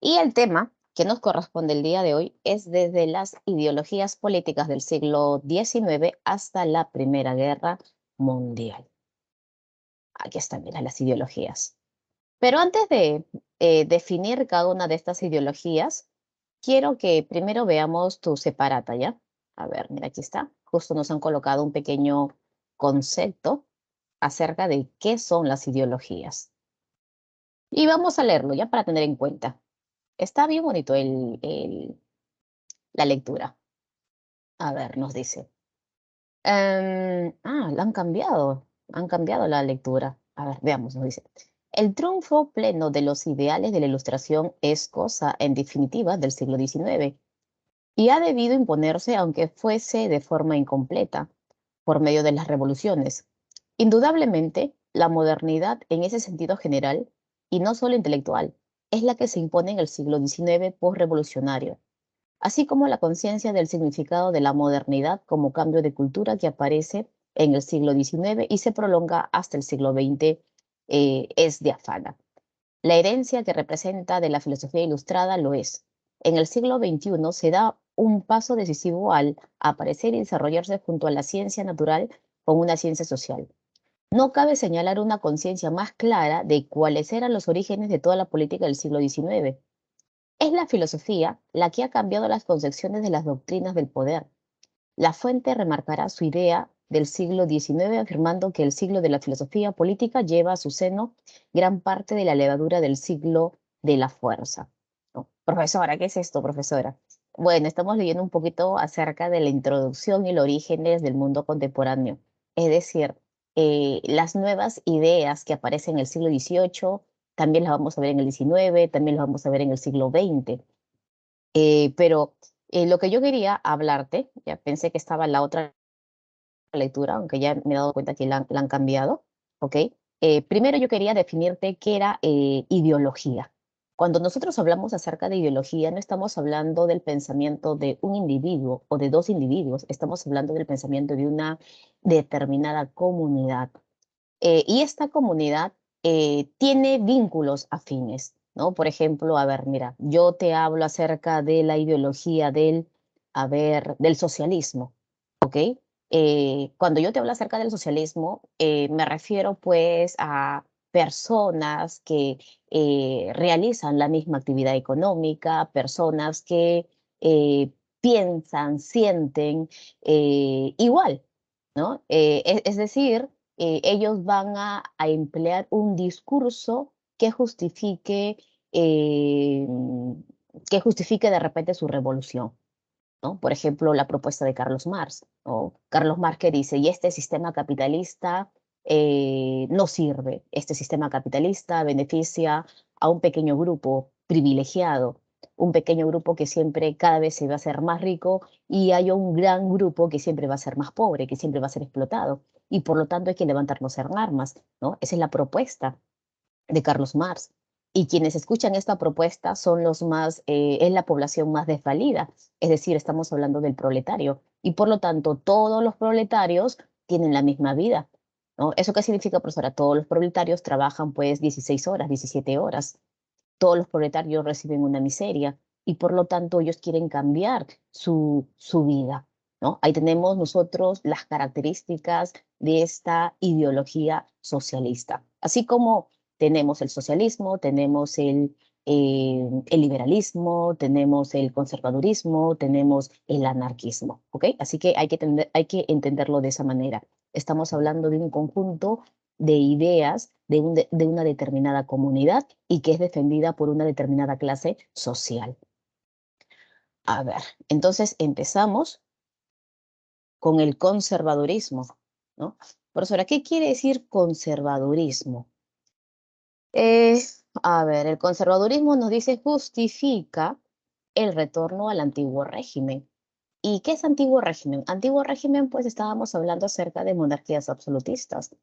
Y el tema que nos corresponde el día de hoy es desde las ideologías políticas del siglo XIX hasta la Primera Guerra Mundial. Aquí están, mira, las ideologías. Pero antes de definir cada una de estas ideologías, quiero que primero veamos tu separata, ¿ya? A ver, mira, aquí está. Justo nos han colocado un pequeño concepto acerca de qué son las ideologías. Y vamos a leerlo, ¿ya? Para tener en cuenta. Está bien bonito la lectura. A ver, nos dice. La han cambiado la lectura. A ver, veamos, nos dice. El triunfo pleno de los ideales de la Ilustración es cosa, en definitiva, del siglo XIX y ha debido imponerse, aunque fuese de forma incompleta, por medio de las revoluciones. Indudablemente, la modernidad en ese sentido general, y no solo intelectual, es la que se impone en el siglo XIX postrevolucionario, así como la conciencia del significado de la modernidad como cambio de cultura que aparece en el siglo XIX y se prolonga hasta el siglo XX, es diáfana. La herencia que representa de la filosofía ilustrada lo es. En el siglo XXI se da un paso decisivo al aparecer y desarrollarse junto a la ciencia natural con una ciencia social. No cabe señalar una conciencia más clara de cuáles eran los orígenes de toda la política del siglo XIX. Es la filosofía la que ha cambiado las concepciones de las doctrinas del poder. La fuente remarcará su idea del siglo XIX afirmando que el siglo de la filosofía política lleva a su seno gran parte de la levadura del siglo de la fuerza. ¿No? Profesora, ¿qué es esto, profesora? Bueno, estamos leyendo un poquito acerca de la introducción y los orígenes del mundo contemporáneo, es decir, las nuevas ideas que aparecen en el siglo XVIII, también las vamos a ver en el XIX, también las vamos a ver en el siglo XX. Pero lo que yo quería hablarte, ya pensé que estaba en la otra lectura, aunque ya me he dado cuenta que la han cambiado, ¿ok? Primero yo quería definirte qué era ideología. Cuando nosotros hablamos acerca de ideología, no estamos hablando del pensamiento de un individuo o de dos individuos, estamos hablando del pensamiento de una determinada comunidad. Y esta comunidad tiene vínculos afines, ¿no? Por ejemplo, a ver, mira, yo te hablo acerca de la ideología a ver, del socialismo, ¿ok? Cuando yo te hablo acerca del socialismo, me refiero pues a personas que realizan la misma actividad económica, personas que piensan, sienten igual, ¿no? Es decir, ellos van a emplear un discurso eh, que justifique de repente su revolución, ¿no? Por ejemplo, la propuesta de Carlos Marx, o Carlos Marx que dice, y este sistema capitalista no sirve, este sistema capitalista beneficia a un pequeño grupo privilegiado, un pequeño grupo que siempre cada vez se va a hacer más rico y hay un gran grupo que siempre va a ser más pobre, que siempre va a ser explotado y por lo tanto hay que levantarnos en armas, ¿no? Esa es la propuesta de Carlos Marx. Y quienes escuchan esta propuesta son es la población más desvalida, es decir, estamos hablando del proletario. Y por lo tanto, todos los proletarios tienen la misma vida, ¿no? ¿Eso qué significa, profesora? Todos los proletarios trabajan pues 16 horas, 17 horas. Todos los proletarios reciben una miseria y por lo tanto ellos quieren cambiar su vida, ¿no? Ahí tenemos nosotros las características de esta ideología socialista. Así como tenemos el socialismo, tenemos el liberalismo, tenemos el conservadurismo, tenemos el anarquismo, ¿ok? Así que hay que entenderlo de esa manera. Estamos hablando de un conjunto de ideas de una determinada comunidad y que es defendida por una determinada clase social. A ver, entonces empezamos con el conservadurismo, ¿no? Profesora, ¿qué quiere decir conservadurismo? Eh, a ver, el conservadurismo nos dice justifica el retorno al antiguo régimen. ¿Y qué es antiguo régimen? Antiguo régimen, pues estábamos hablando acerca de monarquías absolutistas.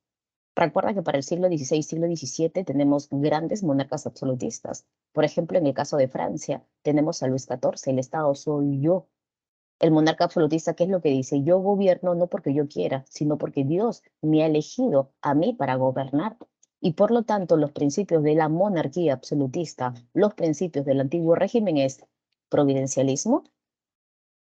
Recuerda que para el siglo XVI, siglo XVII tenemos grandes monarcas absolutistas. Por ejemplo, en el caso de Francia, tenemos a Luis XIV, el Estado soy yo. El monarca absolutista, ¿qué es lo que dice? Yo gobierno no porque yo quiera, sino porque Dios me ha elegido a mí para gobernar. Y por lo tanto, los principios de la monarquía absolutista, los principios del antiguo régimen es providencialismo,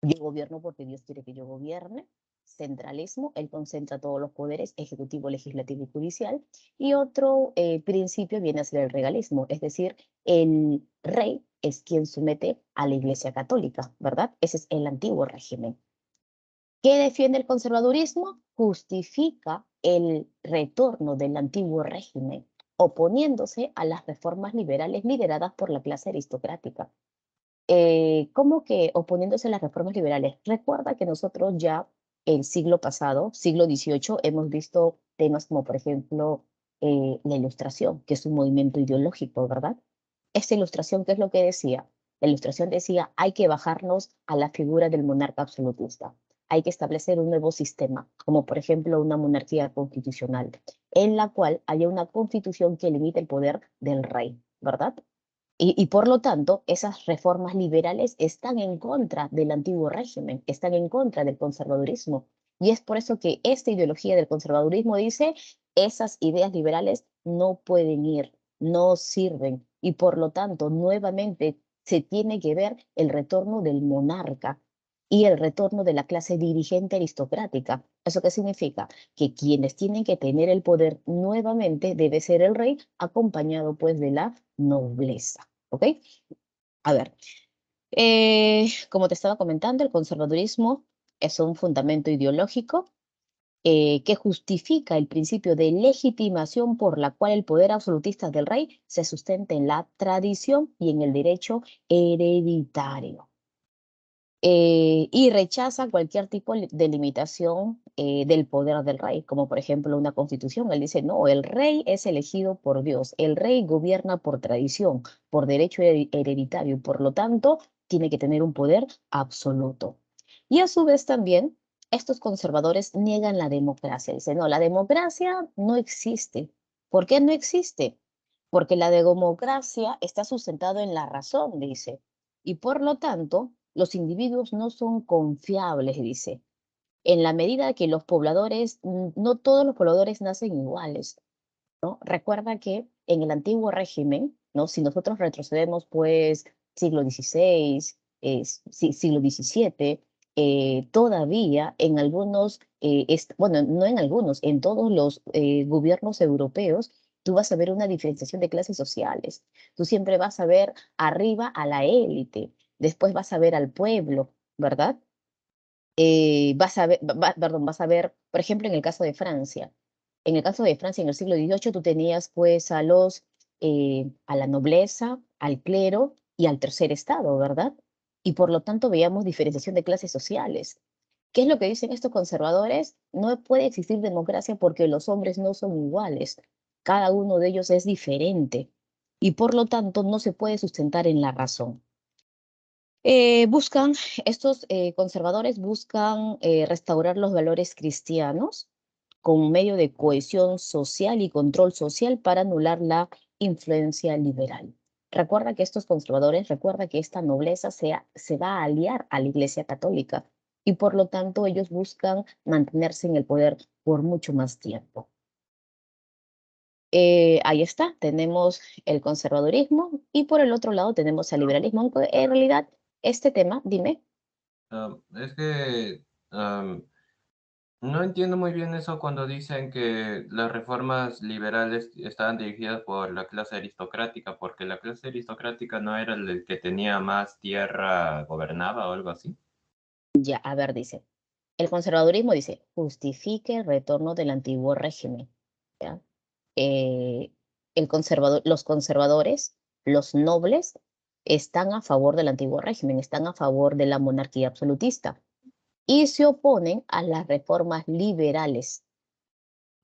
yo gobierno porque Dios quiere que yo gobierne, centralismo, él concentra todos los poderes, ejecutivo, legislativo y judicial, y otro principio viene a ser el regalismo, es decir, el rey es quien somete a la Iglesia Católica, ¿verdad? Ese es el antiguo régimen. ¿Qué defiende el conservadurismo? Justifica el retorno del antiguo régimen, oponiéndose a las reformas liberales lideradas por la clase aristocrática. ¿Cómo que oponiéndose a las reformas liberales? Recuerda que nosotros ya el siglo pasado, siglo XVIII, hemos visto temas como, por ejemplo, la Ilustración, que es un movimiento ideológico, ¿verdad? Esta Ilustración, ¿qué es lo que decía? La Ilustración decía, hay que bajarnos a la figura del monarca absolutista. Hay que establecer un nuevo sistema, como por ejemplo una monarquía constitucional, en la cual haya una constitución que limite el poder del rey, ¿verdad? Y por lo tanto, esas reformas liberales están en contra del antiguo régimen, están en contra del conservadurismo. Y es por eso que esta ideología del conservadurismo dice, esas ideas liberales no pueden ir, no sirven. Y por lo tanto, nuevamente se tiene que ver el retorno del monarca y el retorno de la clase dirigente aristocrática. ¿Eso qué significa? Que quienes tienen que tener el poder nuevamente debe ser el rey, acompañado pues de la nobleza. ¿Ok? A ver, como te estaba comentando, el conservadurismo es un fundamento ideológico que justifica el principio de legitimación por la cual el poder absolutista del rey se sustenta en la tradición y en el derecho hereditario. Y rechaza cualquier tipo de limitación del poder del rey, como por ejemplo una constitución. Él dice, no, el rey es elegido por Dios, el rey gobierna por tradición, por derecho hereditario, y por lo tanto tiene que tener un poder absoluto. Y a su vez también, estos conservadores niegan la democracia. Dicen, no, la democracia no existe. ¿Por qué no existe? Porque la democracia está sustentada en la razón, dice. Y por lo tanto, los individuos no son confiables, dice, en la medida que los pobladores, no todos los pobladores nacen iguales, ¿no? Recuerda que en el antiguo régimen, ¿no? Si nosotros retrocedemos, pues, siglo XVI, siglo XVII, todavía en algunos, bueno, no en algunos, en todos los gobiernos europeos, tú vas a ver una diferenciación de clases sociales. Tú siempre vas a ver arriba a la élite, después vas a ver al pueblo, ¿verdad? Vas a ver, perdón, vas a ver, por ejemplo, en el caso de Francia. En el caso de Francia, en el siglo XVIII, tú tenías pues a la nobleza, al clero y al tercer estado, ¿verdad? Y por lo tanto veíamos diferenciación de clases sociales. ¿Qué es lo que dicen estos conservadores? No puede existir democracia porque los hombres no son iguales. Cada uno de ellos es diferente y por lo tanto no se puede sustentar en la razón. Buscan, estos conservadores buscan restaurar los valores cristianos con medio de cohesión social y control social para anular la influencia liberal. Recuerda que estos conservadores, recuerda que esta nobleza se va a aliar a la Iglesia Católica y por lo tanto ellos buscan mantenerse en el poder por mucho más tiempo. Ahí está, tenemos el conservadurismo y por el otro lado tenemos el liberalismo. Aunque en realidad, este tema, dime. Es que no entiendo muy bien eso cuando dicen que las reformas liberales estaban dirigidas por la clase aristocrática, porque la clase aristocrática no era el que tenía más tierra gobernaba o algo así. Ya, a ver, dice, el conservadurismo dice, justifique el retorno del antiguo régimen. ¿Ya? Los conservadores, los nobles, están a favor del antiguo régimen, están a favor de la monarquía absolutista y se oponen a las reformas liberales,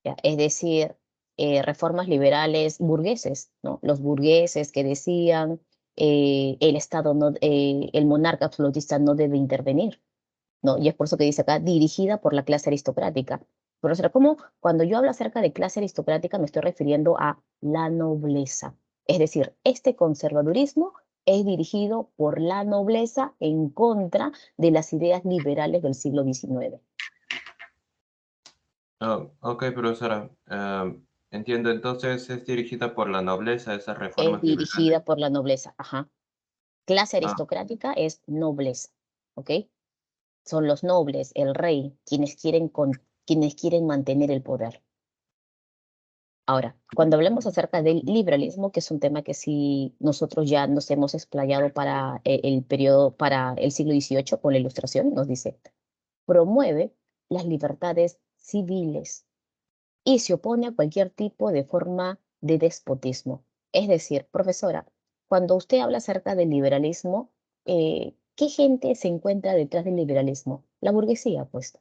¿ya? Es decir, reformas liberales burgueses, ¿no? Los burgueses que decían el Estado no, el monarca absolutista no debe intervenir, ¿no? Y es por eso que dice acá, dirigida por la clase aristocrática. Pero será como cuando yo hablo acerca de clase aristocrática me estoy refiriendo a la nobleza. Es decir, este conservadurismo es dirigido por la nobleza en contra de las ideas liberales del siglo XIX. Ok, profesora. entiendo. Entonces es dirigida por la nobleza, esas Es reformas liberales. dirigida por la nobleza, ajá. Clase Ah, aristocrática es nobleza, ¿ok? Son los nobles, el rey, quienes quieren mantener el poder. Ahora, cuando hablemos acerca del liberalismo, que es un tema que sí nosotros ya nos hemos explayado para el periodo, para el siglo XVIII con la Ilustración, nos dice, promueve las libertades civiles y se opone a cualquier tipo de forma de despotismo. Es decir, profesora, cuando usted habla acerca del liberalismo, ¿qué gente se encuentra detrás del liberalismo? La burguesía, pues.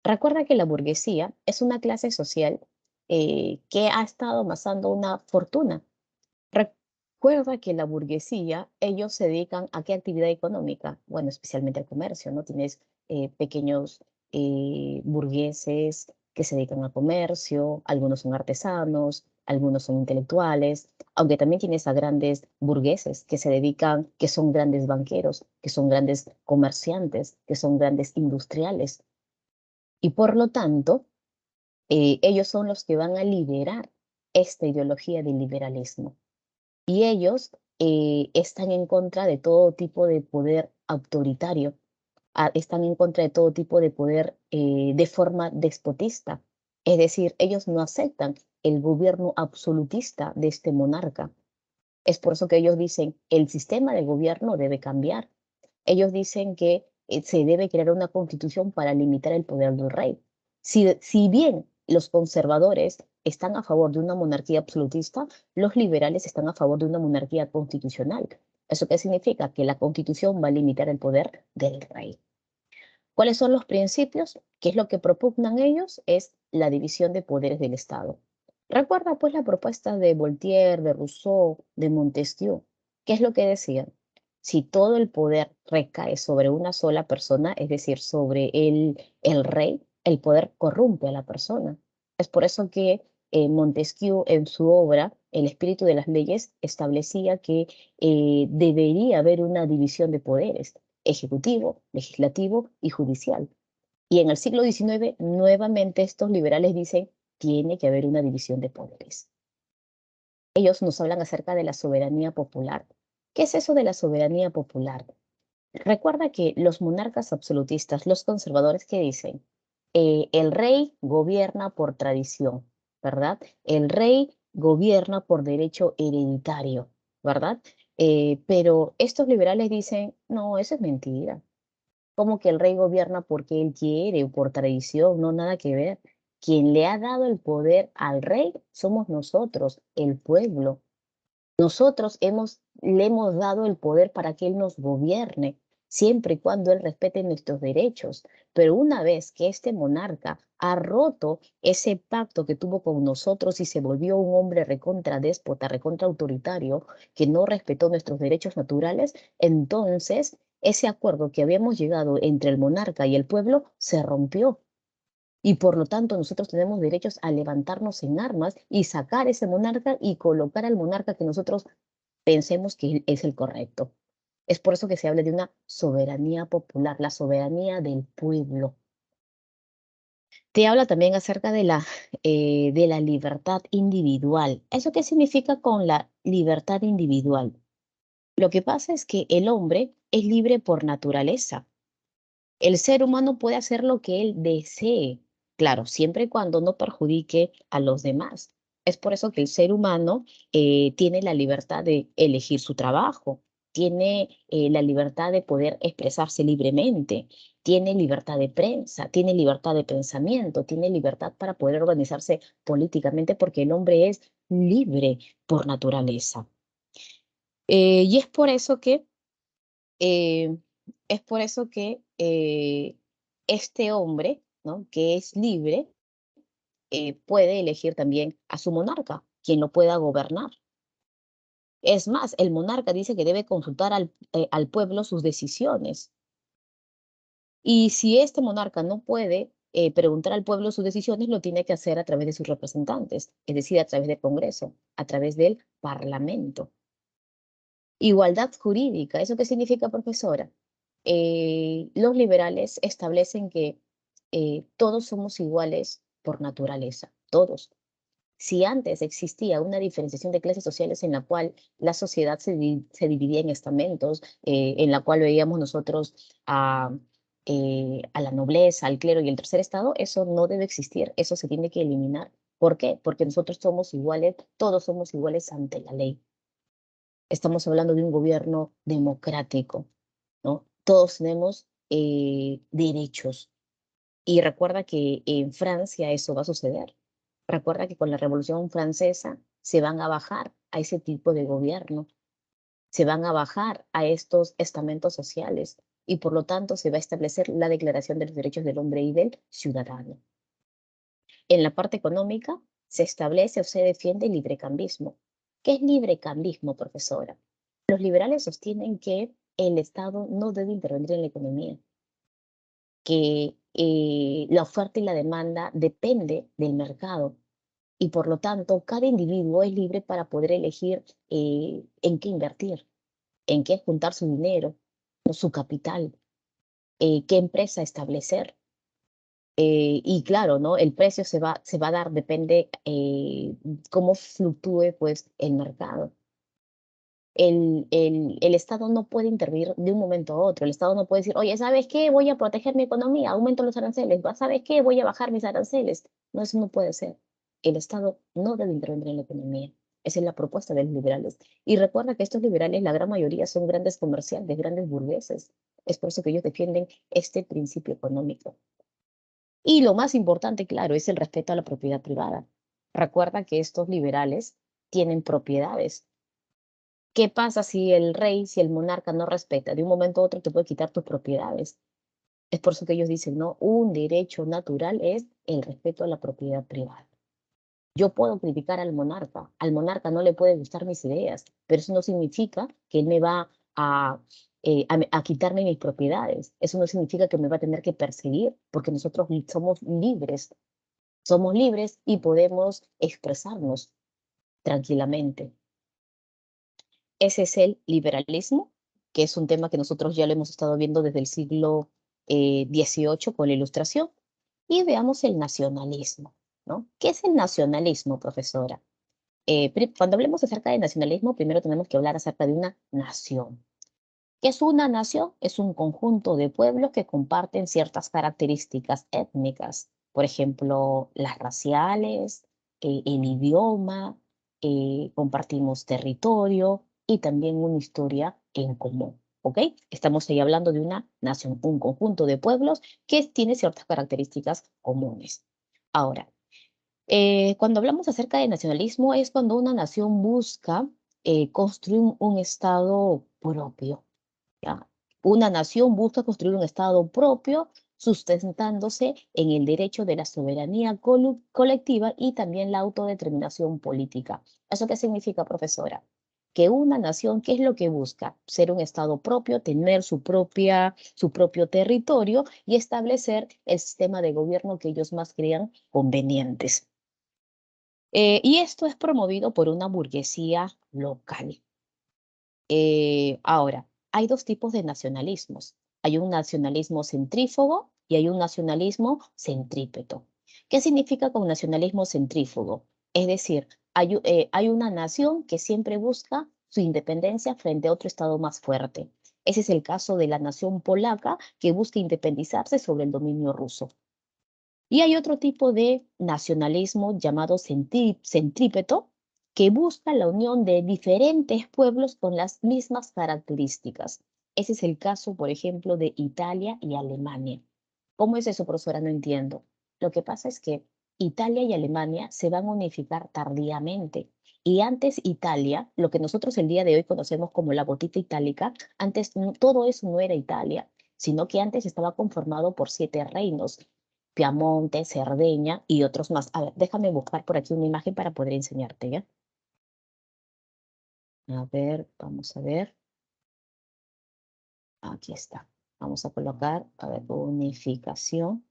Recuerda que la burguesía es una clase social que ha estado amasando una fortuna. Recuerda que la burguesía, ellos se dedican a qué actividad económica, bueno, especialmente al comercio, ¿no? Tienes pequeños burgueses que se dedican al comercio, algunos son artesanos, algunos son intelectuales, aunque también tienes a grandes burgueses que se dedican, que son grandes banqueros, que son grandes comerciantes, que son grandes industriales. Y por lo tanto, ellos son los que van a liderar esta ideología del liberalismo. Y ellos están en contra de todo tipo de poder autoritario, están en contra de todo tipo de poder de forma despotista. Es decir, ellos no aceptan el gobierno absolutista de este monarca. Es por eso que ellos dicen, el sistema de gobierno debe cambiar. Ellos dicen que se debe crear una constitución para limitar el poder del rey. Si bien los conservadores están a favor de una monarquía absolutista, los liberales están a favor de una monarquía constitucional. ¿Eso qué significa? Que la constitución va a limitar el poder del rey. ¿Cuáles son los principios? ¿Qué es lo que propugnan ellos? Es la división de poderes del Estado. Recuerda pues la propuesta de Voltaire, de Rousseau, de Montesquieu. ¿Qué es lo que decían? Si todo el poder recae sobre una sola persona, es decir, sobre el rey, el poder corrompe a la persona. Es por eso que Montesquieu en su obra El espíritu de las leyes establecía que debería haber una división de poderes ejecutivo, legislativo y judicial. Y en el siglo XIX, nuevamente estos liberales dicen, tiene que haber una división de poderes. Ellos nos hablan acerca de la soberanía popular. ¿Qué es eso de la soberanía popular? Recuerda que los monarcas absolutistas, los conservadores que dicen, el rey gobierna por tradición, ¿verdad? El rey gobierna por derecho hereditario, ¿verdad? Pero estos liberales dicen, no, eso es mentira. Como que el rey gobierna porque él quiere o por tradición, no nada que ver. Quien le ha dado el poder al rey somos nosotros, el pueblo. Nosotros le hemos dado el poder para que él nos gobierne, siempre y cuando él respete nuestros derechos. Pero una vez que este monarca ha roto ese pacto que tuvo con nosotros y se volvió un hombre recontra déspota, recontra autoritario, que no respetó nuestros derechos naturales, entonces ese acuerdo que habíamos llegado entre el monarca y el pueblo se rompió. Y por lo tanto nosotros tenemos derechos a levantarnos en armas y sacar ese monarca y colocar al monarca que nosotros pensemos que es el correcto. Es por eso que se habla de una soberanía popular, la soberanía del pueblo. Te habla también acerca de la libertad individual. ¿Eso qué significa con la libertad individual? Lo que pasa es que el hombre es libre por naturaleza. El ser humano puede hacer lo que él desee, claro, siempre y cuando no perjudique a los demás. Es por eso que el ser humano tiene la libertad de elegir su trabajo, tiene la libertad de poder expresarse libremente, tiene libertad de prensa, tiene libertad de pensamiento, tiene libertad para poder organizarse políticamente porque el hombre es libre por naturaleza. Y eh, es por eso que este hombre, ¿no? Que es libre, puede elegir también a su monarca, quien lo pueda gobernar. Es más, el monarca dice que debe consultar al pueblo sus decisiones. Y si este monarca no puede preguntar al pueblo sus decisiones, lo tiene que hacer a través de sus representantes, es decir, a través del Congreso, a través del Parlamento. Igualdad jurídica, ¿eso qué significa, profesora? Los liberales establecen que todos somos iguales por naturaleza, todos. Si antes existía una diferenciación de clases sociales en la cual la sociedad se dividía en estamentos, en la cual veíamos nosotros a la nobleza, al clero y el tercer estado, eso no debe existir, eso se tiene que eliminar. ¿Por qué? Porque nosotros somos iguales, todos somos iguales ante la ley. Estamos hablando de un gobierno democrático, ¿no? Todos tenemos derechos. Y recuerda que en Francia eso va a suceder. Recuerda que con la Revolución Francesa se van a bajar a ese tipo de gobierno, se van a bajar a estos estamentos sociales y por lo tanto se va a establecer la Declaración de los Derechos del Hombre y del Ciudadano. En la parte económica se establece o se defiende el librecambismo. ¿Qué es librecambismo, profesora? Los liberales sostienen que el Estado no debe intervenir en la economía, que la oferta y la demanda depende del mercado y por lo tanto cada individuo es libre para poder elegir en qué invertir, en qué juntar su dinero, su capital, qué empresa establecer. Y claro, ¿no? El precio se va a dar, depende cómo fluctúe pues el mercado. El Estado no puede intervenir de un momento a otro. El Estado no puede decir, oye, ¿sabes qué? Voy a proteger mi economía, aumento los aranceles. ¿Sabes qué? Voy a bajar mis aranceles. No, eso no puede ser. El Estado no debe intervenir en la economía. Esa es la propuesta de los liberales. Y recuerda que estos liberales, la gran mayoría, son grandes comerciantes, grandes burgueses. Es por eso que ellos defienden este principio económico. Y lo más importante, claro, es el respeto a la propiedad privada. Recuerda que estos liberales tienen propiedades. ¿Qué pasa si el rey, si el monarca no respeta? De un momento a otro te puede quitar tus propiedades. Es por eso que ellos dicen, no, un derecho natural es el respeto a la propiedad privada. Yo puedo criticar al monarca no le pueden gustar mis ideas, pero eso no significa que él me va a quitarme mis propiedades. Eso no significa que me va a tener que perseguir, porque nosotros somos libres y podemos expresarnos tranquilamente. Ese es el liberalismo, que es un tema que nosotros ya lo hemos estado viendo desde el siglo XVIII con la Ilustración. Y veamos el nacionalismo, ¿no? ¿Qué es el nacionalismo, profesora? Cuando hablemos acerca de nacionalismo, primero tenemos que hablar acerca de una nación. ¿Qué es una nación? Es un conjunto de pueblos que comparten ciertas características étnicas, por ejemplo, las raciales, el idioma, compartimos territorio y también una historia en común. ¿Ok? Estamos ahí hablando de una nación, un conjunto de pueblos que tiene ciertas características comunes. Ahora, cuando hablamos acerca de nacionalismo es cuando una nación busca construir un estado propio. ¿Ya? Una nación busca construir un estado propio sustentándose en el derecho de la soberanía colectiva y también la autodeterminación política. ¿Eso qué significa, profesora? Que una nación, ¿qué es lo que busca? Ser un estado propio, tener su propio territorio y establecer el sistema de gobierno que ellos más crean convenientes. Y esto es promovido por una burguesía local. Ahora, hay dos tipos de nacionalismos. Hay un nacionalismo centrífugo y hay un nacionalismo centrípeto. ¿Qué significa con nacionalismo centrífugo? Es decir, hay una nación que siempre busca su independencia frente a otro estado más fuerte. Ese es el caso de la nación polaca que busca independizarse sobre el dominio ruso. Y hay otro tipo de nacionalismo llamado centrípeto, que busca la unión de diferentes pueblos con las mismas características. Ese es el caso, por ejemplo, de Italia y Alemania. ¿Cómo es eso, profesora? No entiendo. Lo que pasa es que Italia y Alemania se van a unificar tardíamente. Y antes Italia, lo que nosotros el día de hoy conocemos como la gotita itálica, antes todo eso no era Italia, sino que antes estaba conformado por 7 reinos: Piamonte, Cerdeña y otros más. A ver, déjame buscar por aquí una imagen para poder enseñarte, ¿ya? A ver, vamos a ver. Aquí está. Vamos a colocar, a ver, unificación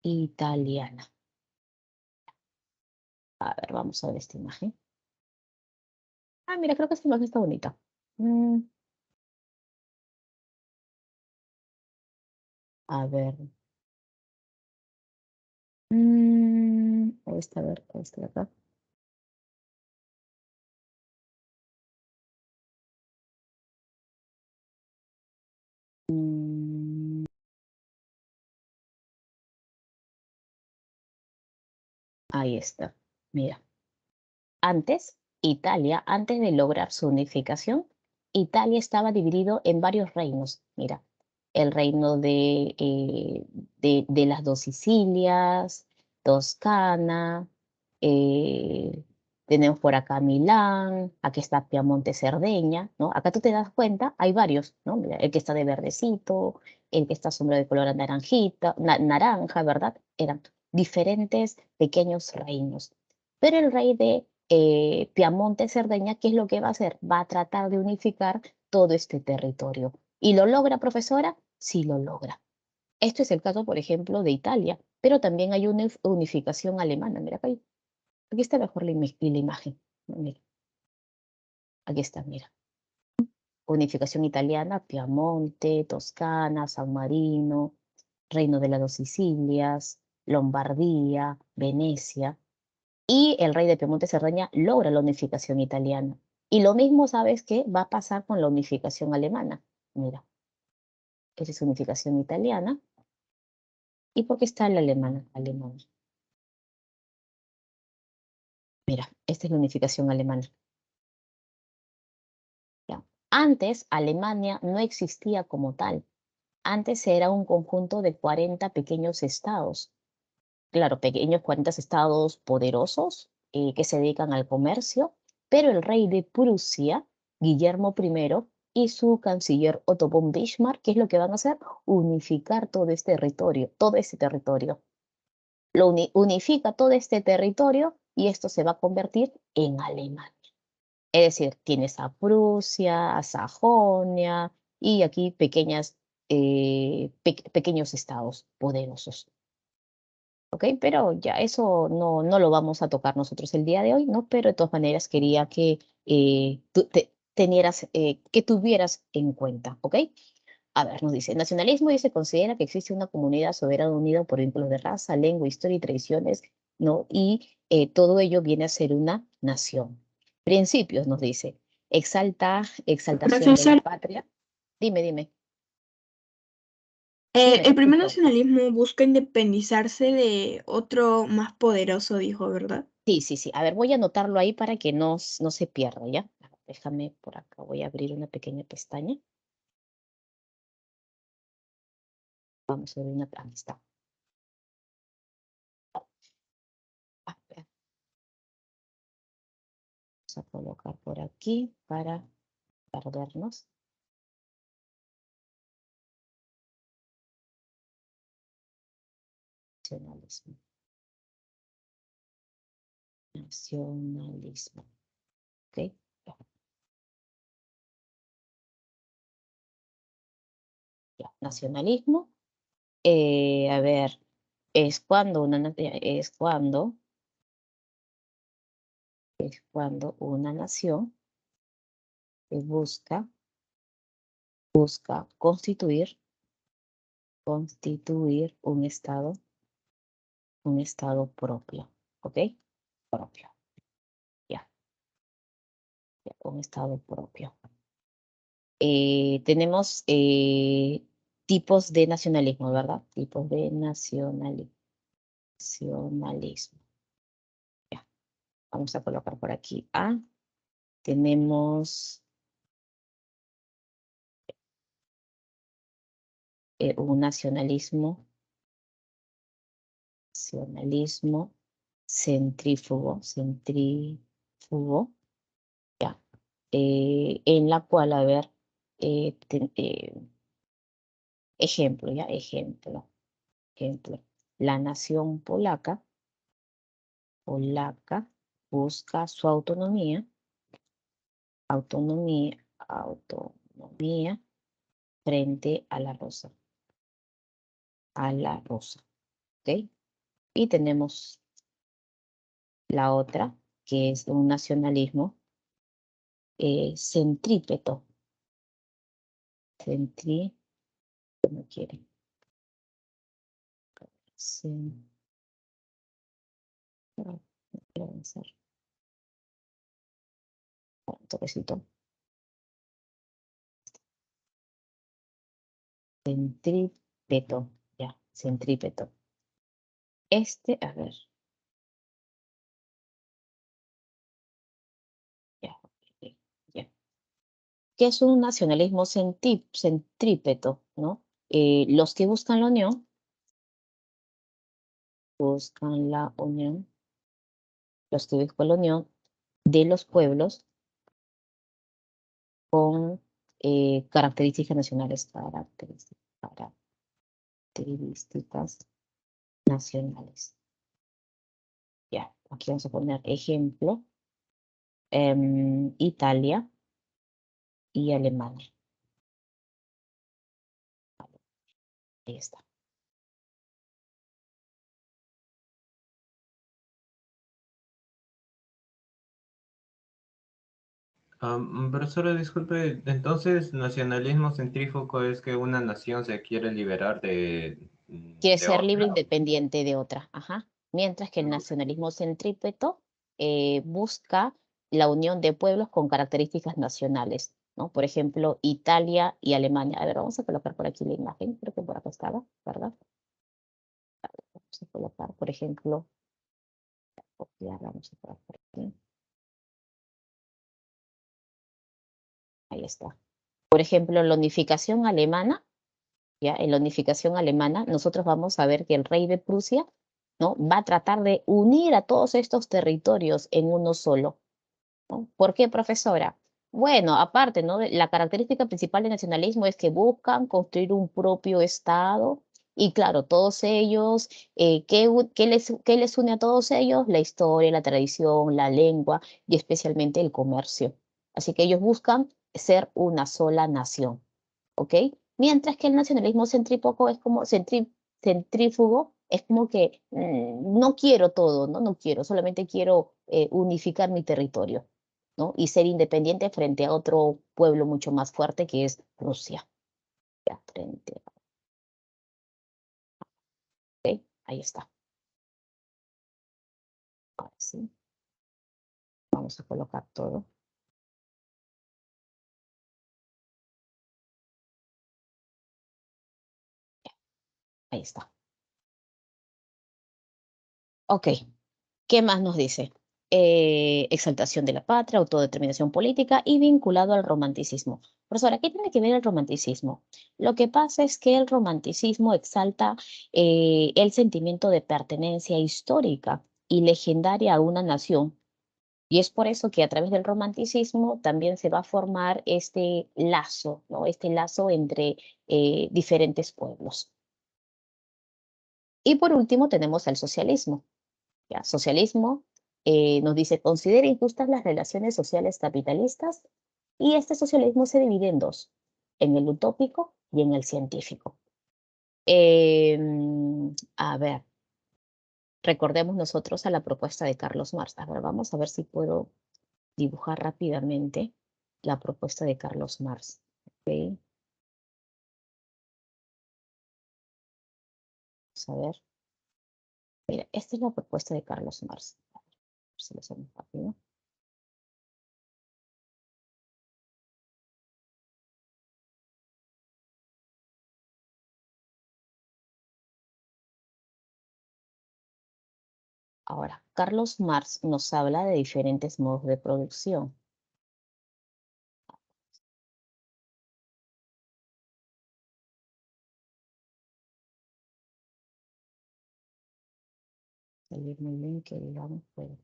italiana. A ver, vamos a ver esta imagen. Ah, mira, creo que esta imagen está bonita. Mm, a ver. a ver, esta de acá. Ahí está, mira. Antes, Italia, antes de lograr su unificación, Italia estaba dividido en varios reinos. Mira, el reino de las dos Sicilias, Toscana, eh, tenemos por acá Milán, aquí está Piamonte, Cerdeña, ¿no? Acá tú te das cuenta, hay varios, ¿no? Mira, el que está de verdecito, el que está sombra de color naranjita, naranja, ¿verdad? Eran diferentes pequeños reinos. Pero el rey de Piamonte, Cerdeña, ¿qué es lo que va a hacer? Va a tratar de unificar todo este territorio. ¿Y lo logra, profesora? Sí lo logra. Esto es el caso, por ejemplo, de Italia, pero también hay una unificación alemana. Mira, aquí está mejor la imagen. Mira, aquí está, mira. Unificación italiana, Piamonte, Toscana, San Marino, Reino de las dos Sicilias, Lombardía, Venecia. Y el rey de Piemonte Cerdeña logra la unificación italiana. Y lo mismo, ¿sabes qué? Va a pasar con la unificación alemana. Mira, esa es unificación italiana. ¿Y por qué está la alemana? Alemana. Mira, esta es la unificación alemana. ¿Ya? Antes, Alemania no existía como tal. Antes era un conjunto de 40 pequeños estados. Claro, pequeños 40 estados poderosos que se dedican al comercio, pero el rey de Prusia, Guillermo I, y su canciller Otto von Bismarck, ¿qué es lo que van a hacer? Unificar todo este territorio. Unifica todo este territorio y esto se va a convertir en Alemania. Es decir, tienes a Prusia, a Sajonia y aquí pequeños estados poderosos. ¿Ok? Pero ya eso no lo vamos a tocar nosotros el día de hoy, ¿no? Pero de todas maneras quería que que tuvieras en cuenta, ¿ok? A ver, nos dice, nacionalismo y se considera que existe una comunidad soberana unida por vínculos de raza, lengua, historia y tradiciones, ¿no? Y todo ello viene a ser una nación. Principios, nos dice, exaltación de la Profesor, patria. Dime, dime, te el primer escucho. nacionalismo busca independizarse de otro más poderoso, dijo, ¿verdad? Sí. A ver, voy a anotarlo ahí para que no se pierda, ¿ya? Déjame por acá, voy a abrir una pequeña pestaña. Vamos a abrir una, aquí está. A ver, vamos a colocar por aquí para perdernos. Nacionalismo. Nacionalismo. ¿Ok? Ya, nacionalismo. A ver, es cuando una nación busca constituir un estado propio, ¿ok? Propio, ya, un estado propio. Tenemos tipos de nacionalismo, ¿verdad? Tipos de nacionalismo. Ya, vamos a colocar por aquí A. Tenemos un nacionalismo centrífugo, ya, en la cual, a ver, ejemplo, la nación polaca busca su autonomía frente a la rusa, ¿ok? Y tenemos la otra, que es un nacionalismo centrípeto, ¿cómo quiere? No, no quiero avanzar. Un toquecito. Centrípeto. Ya, centrípeto. A ver. Ya, ok, ya. ¿Qué es un nacionalismo centrípeto, no? Los que buscan la unión, los que buscan la unión de los pueblos con características nacionales, características nacionales. Ya, aquí vamos a poner ejemplo, Italia y Alemania. Ahí está. Profesora, disculpe, entonces nacionalismo centrífugo es que una nación se quiere liberar Quiere de ser libre e otra. independiente de otra. Ajá. Mientras que el nacionalismo centrípeto busca la unión de pueblos con características nacionales, ¿no? Por ejemplo, Italia y Alemania. A ver, vamos a colocar por aquí la imagen, creo que por acá estaba, ¿verdad? Vamos a colocar, por ejemplo, copiar, vamos a colocar por aquí. Ahí está. Por ejemplo, la unificación alemana, ¿ya? En la unificación alemana, nosotros vamos a ver que el rey de Prusia, ¿no? Va a tratar de unir a todos estos territorios en uno solo, ¿no? ¿Por qué, profesora? Bueno, aparte, ¿no? La característica principal del nacionalismo es que buscan construir un propio Estado y claro, todos ellos, ¿qué les une a todos ellos? La historia, la tradición, la lengua y especialmente el comercio. Así que ellos buscan ser una sola nación, ¿ok? Mientras que el nacionalismo centrífugo es como centrífugo, es como que no quiero todo, ¿no? No quiero, solamente quiero unificar mi territorio, ¿no? Y ser independiente frente a otro pueblo mucho más fuerte que es Rusia. Ya, ¿ok? Ahí está. Ahora sí, vamos a colocar todo. Ahí está. Ok, ¿qué más nos dice? Exaltación de la patria, autodeterminación política y vinculado al romanticismo. Profesora, ¿qué tiene que ver el romanticismo? Lo que pasa es que el romanticismo exalta el sentimiento de pertenencia histórica y legendaria a una nación. Y es por eso que a través del romanticismo también se va a formar este lazo, ¿no? Este lazo entre diferentes pueblos. Y por último tenemos el socialismo. ¿Ya? Socialismo nos dice, considera injustas las relaciones sociales capitalistas y este socialismo se divide en dos, en el utópico y en el científico. A ver, recordemos nosotros a la propuesta de Carlos Marx. A ver, vamos a ver si puedo dibujar rápidamente la propuesta de Carlos Marx. ¿Okay? Vamos a ver. Mira, esta es la propuesta de Carlos Marx. A ver si lo hacemos rápido. Ahora, Carlos Marx nos habla de diferentes modos de producción. Salir muy bien que digamos, pero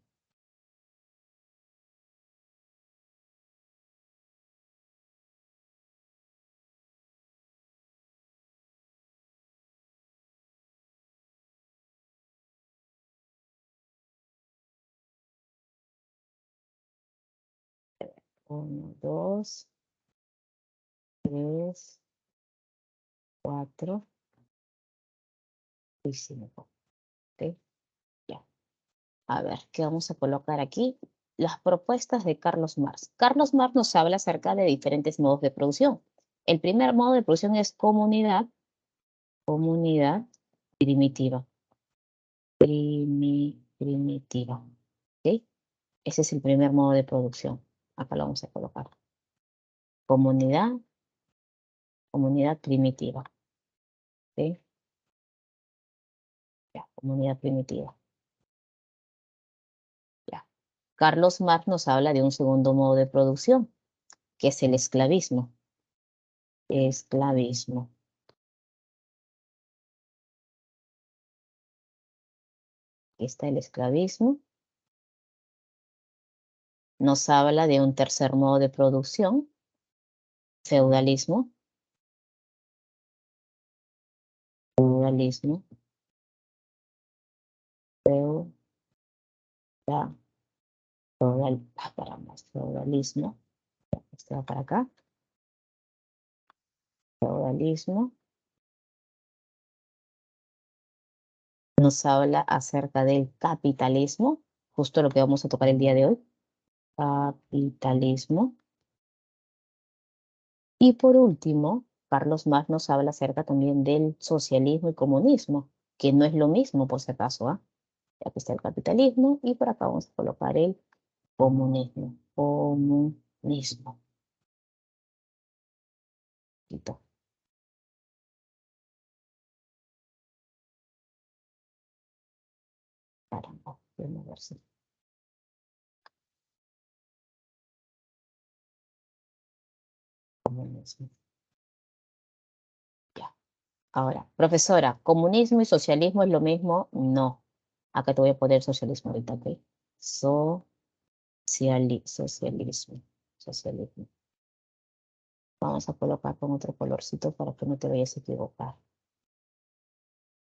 uno, dos, tres, cuatro y cinco. ¿Ok? Ya. A ver, ¿qué vamos a colocar aquí? Las propuestas de Carlos Marx. Carlos Marx nos habla acerca de diferentes modos de producción. El primer modo de producción es comunidad primitiva. primitiva. ¿Ok? Ese es el primer modo de producción. Acá lo vamos a colocar. Comunidad primitiva. ¿Ok? Ya, comunidad primitiva. Ya. Carlos Marx nos habla de un segundo modo de producción, que es el esclavismo. Esclavismo. Aquí está el esclavismo. Nos habla de un tercer modo de producción, feudalismo. Feudalismo. Feudalismo. Este va para acá. Feudalismo. Nos habla acerca del capitalismo, justo lo que vamos a tocar el día de hoy. Capitalismo. Y por último, Carlos Marx nos habla acerca también del socialismo y comunismo, que no es lo mismo por si acaso, ¿ah? Aquí está el capitalismo y por acá vamos a colocar el comunismo. Comunismo. Listo. Caramba, vamos a ver si. Comunismo. Ya. Ahora, profesora, ¿comunismo y socialismo es lo mismo? No. Acá te voy a poner socialismo ahorita, ¿ok? Socialismo. Socialismo. Vamos a colocar con otro colorcito para que no te vayas a equivocar.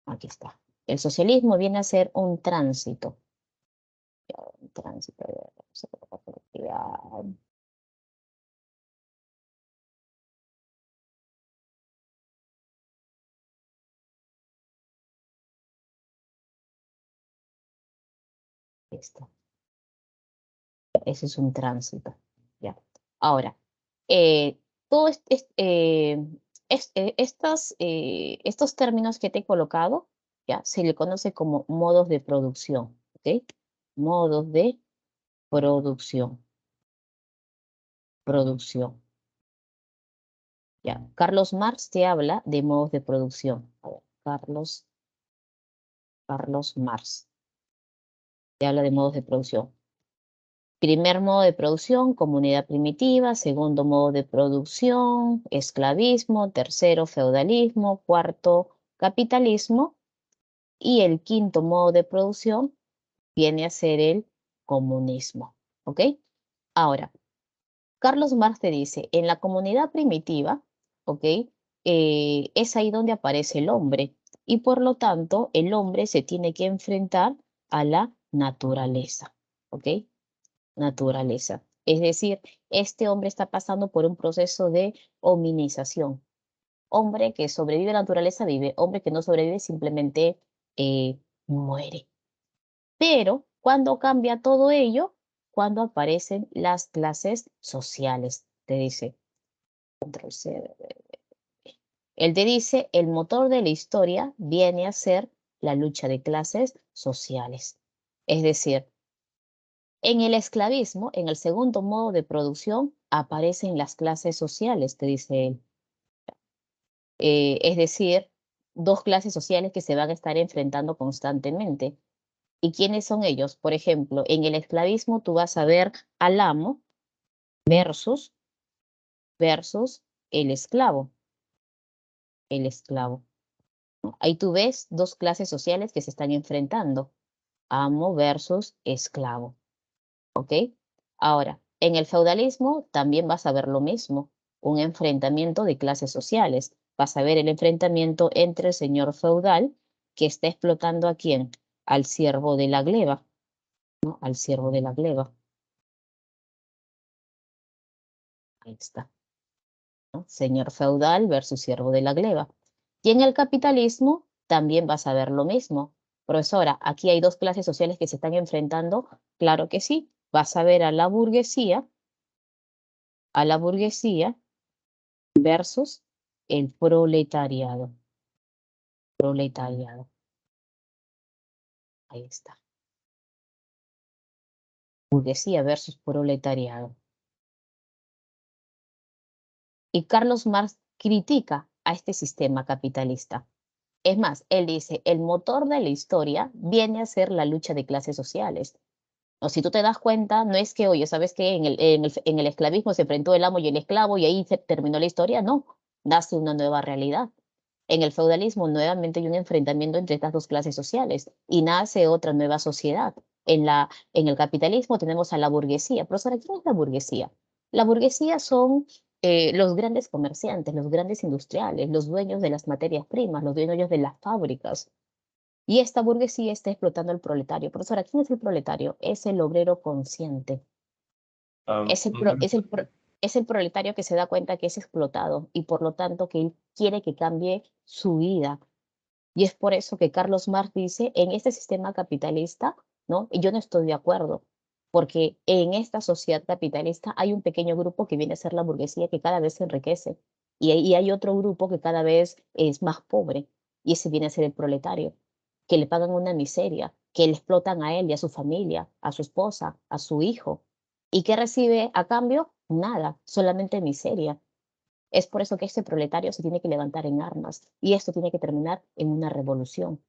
Aquí está. El socialismo viene a ser un tránsito. Un tránsito. Vamos a colocar por aquí. Ahí está. Ese es un tránsito. Ya. Ahora, todo estos términos que te he colocado, ya, se le conoce como modos de producción, ¿ok? Modos de producción. Producción. Ya. Carlos Marx te habla de modos de producción. A ver, Carlos Marx te habla de modos de producción. Primer modo de producción, comunidad primitiva. Segundo modo de producción, esclavismo. Tercero, feudalismo. Cuarto, capitalismo. Y el quinto modo de producción viene a ser el comunismo. ¿Ok? Ahora, Carlos Marx te dice, en la comunidad primitiva, ¿ok? Es ahí donde aparece el hombre y por lo tanto el hombre se tiene que enfrentar a la naturaleza, ¿ok? Naturaleza. Es decir, este hombre está pasando por un proceso de hominización. Hombre que sobrevive a la naturaleza vive, hombre que no sobrevive simplemente muere. Pero cuando cambia todo ello, cuando aparecen las clases sociales, te dice. Control C. Él te dice, el motor de la historia viene a ser la lucha de clases sociales. Es decir, en el esclavismo, en el segundo modo de producción, aparecen las clases sociales, te dice él. Es decir, dos clases sociales que se van a estar enfrentando constantemente. ¿Y quiénes son ellos? Por ejemplo, en el esclavismo tú vas a ver al amo versus el esclavo. El esclavo. ¿No? Ahí tú ves dos clases sociales que se están enfrentando. Amo versus esclavo. ¿Ok? Ahora, en el feudalismo también vas a ver lo mismo. Un enfrentamiento de clases sociales. Vas a ver el enfrentamiento entre el señor feudal que está explotando a quién? Al siervo de la gleba. ¿No? Al siervo de la gleba. Ahí está. ¿No? Señor feudal versus siervo de la gleba. Y en el capitalismo también vas a ver lo mismo. Profesora, aquí hay dos clases sociales que se están enfrentando. Claro que sí. Vas a ver a la burguesía versus el proletariado. Proletariado. Ahí está. burguesía versus proletariado. Y Carlos Marx critica a este sistema capitalista. Es más, él dice, el motor de la historia viene a ser la lucha de clases sociales. O si tú te das cuenta, no es que, oye, ¿sabes qué? En el esclavismo se enfrentó el amo y el esclavo y ahí se terminó la historia. No, nace una nueva realidad. En el feudalismo nuevamente hay un enfrentamiento entre estas dos clases sociales y nace otra nueva sociedad. En el capitalismo tenemos a la burguesía. Profesora, ¿quién es la burguesía? La burguesía son los grandes comerciantes, los grandes industriales, los dueños de las materias primas, los dueños de las fábricas. Y esta burguesía está explotando al proletario. Profesora, ¿quién es el proletario? Es el obrero consciente. Es el proletario que se da cuenta que es explotado y por lo tanto que él quiere que cambie su vida. Y es por eso que Carlos Marx dice, en este sistema capitalista, ¿no? Y yo no estoy de acuerdo, porque en esta sociedad capitalista hay un pequeño grupo que viene a ser la burguesía que cada vez se enriquece y hay otro grupo que cada vez es más pobre y ese viene a ser el proletario, que le pagan una miseria, que le explotan a él y a su familia, a su esposa, a su hijo. ¿Y qué recibe a cambio? Nada, solamente miseria. Es por eso que este proletario se tiene que levantar en armas y esto tiene que terminar en una revolución.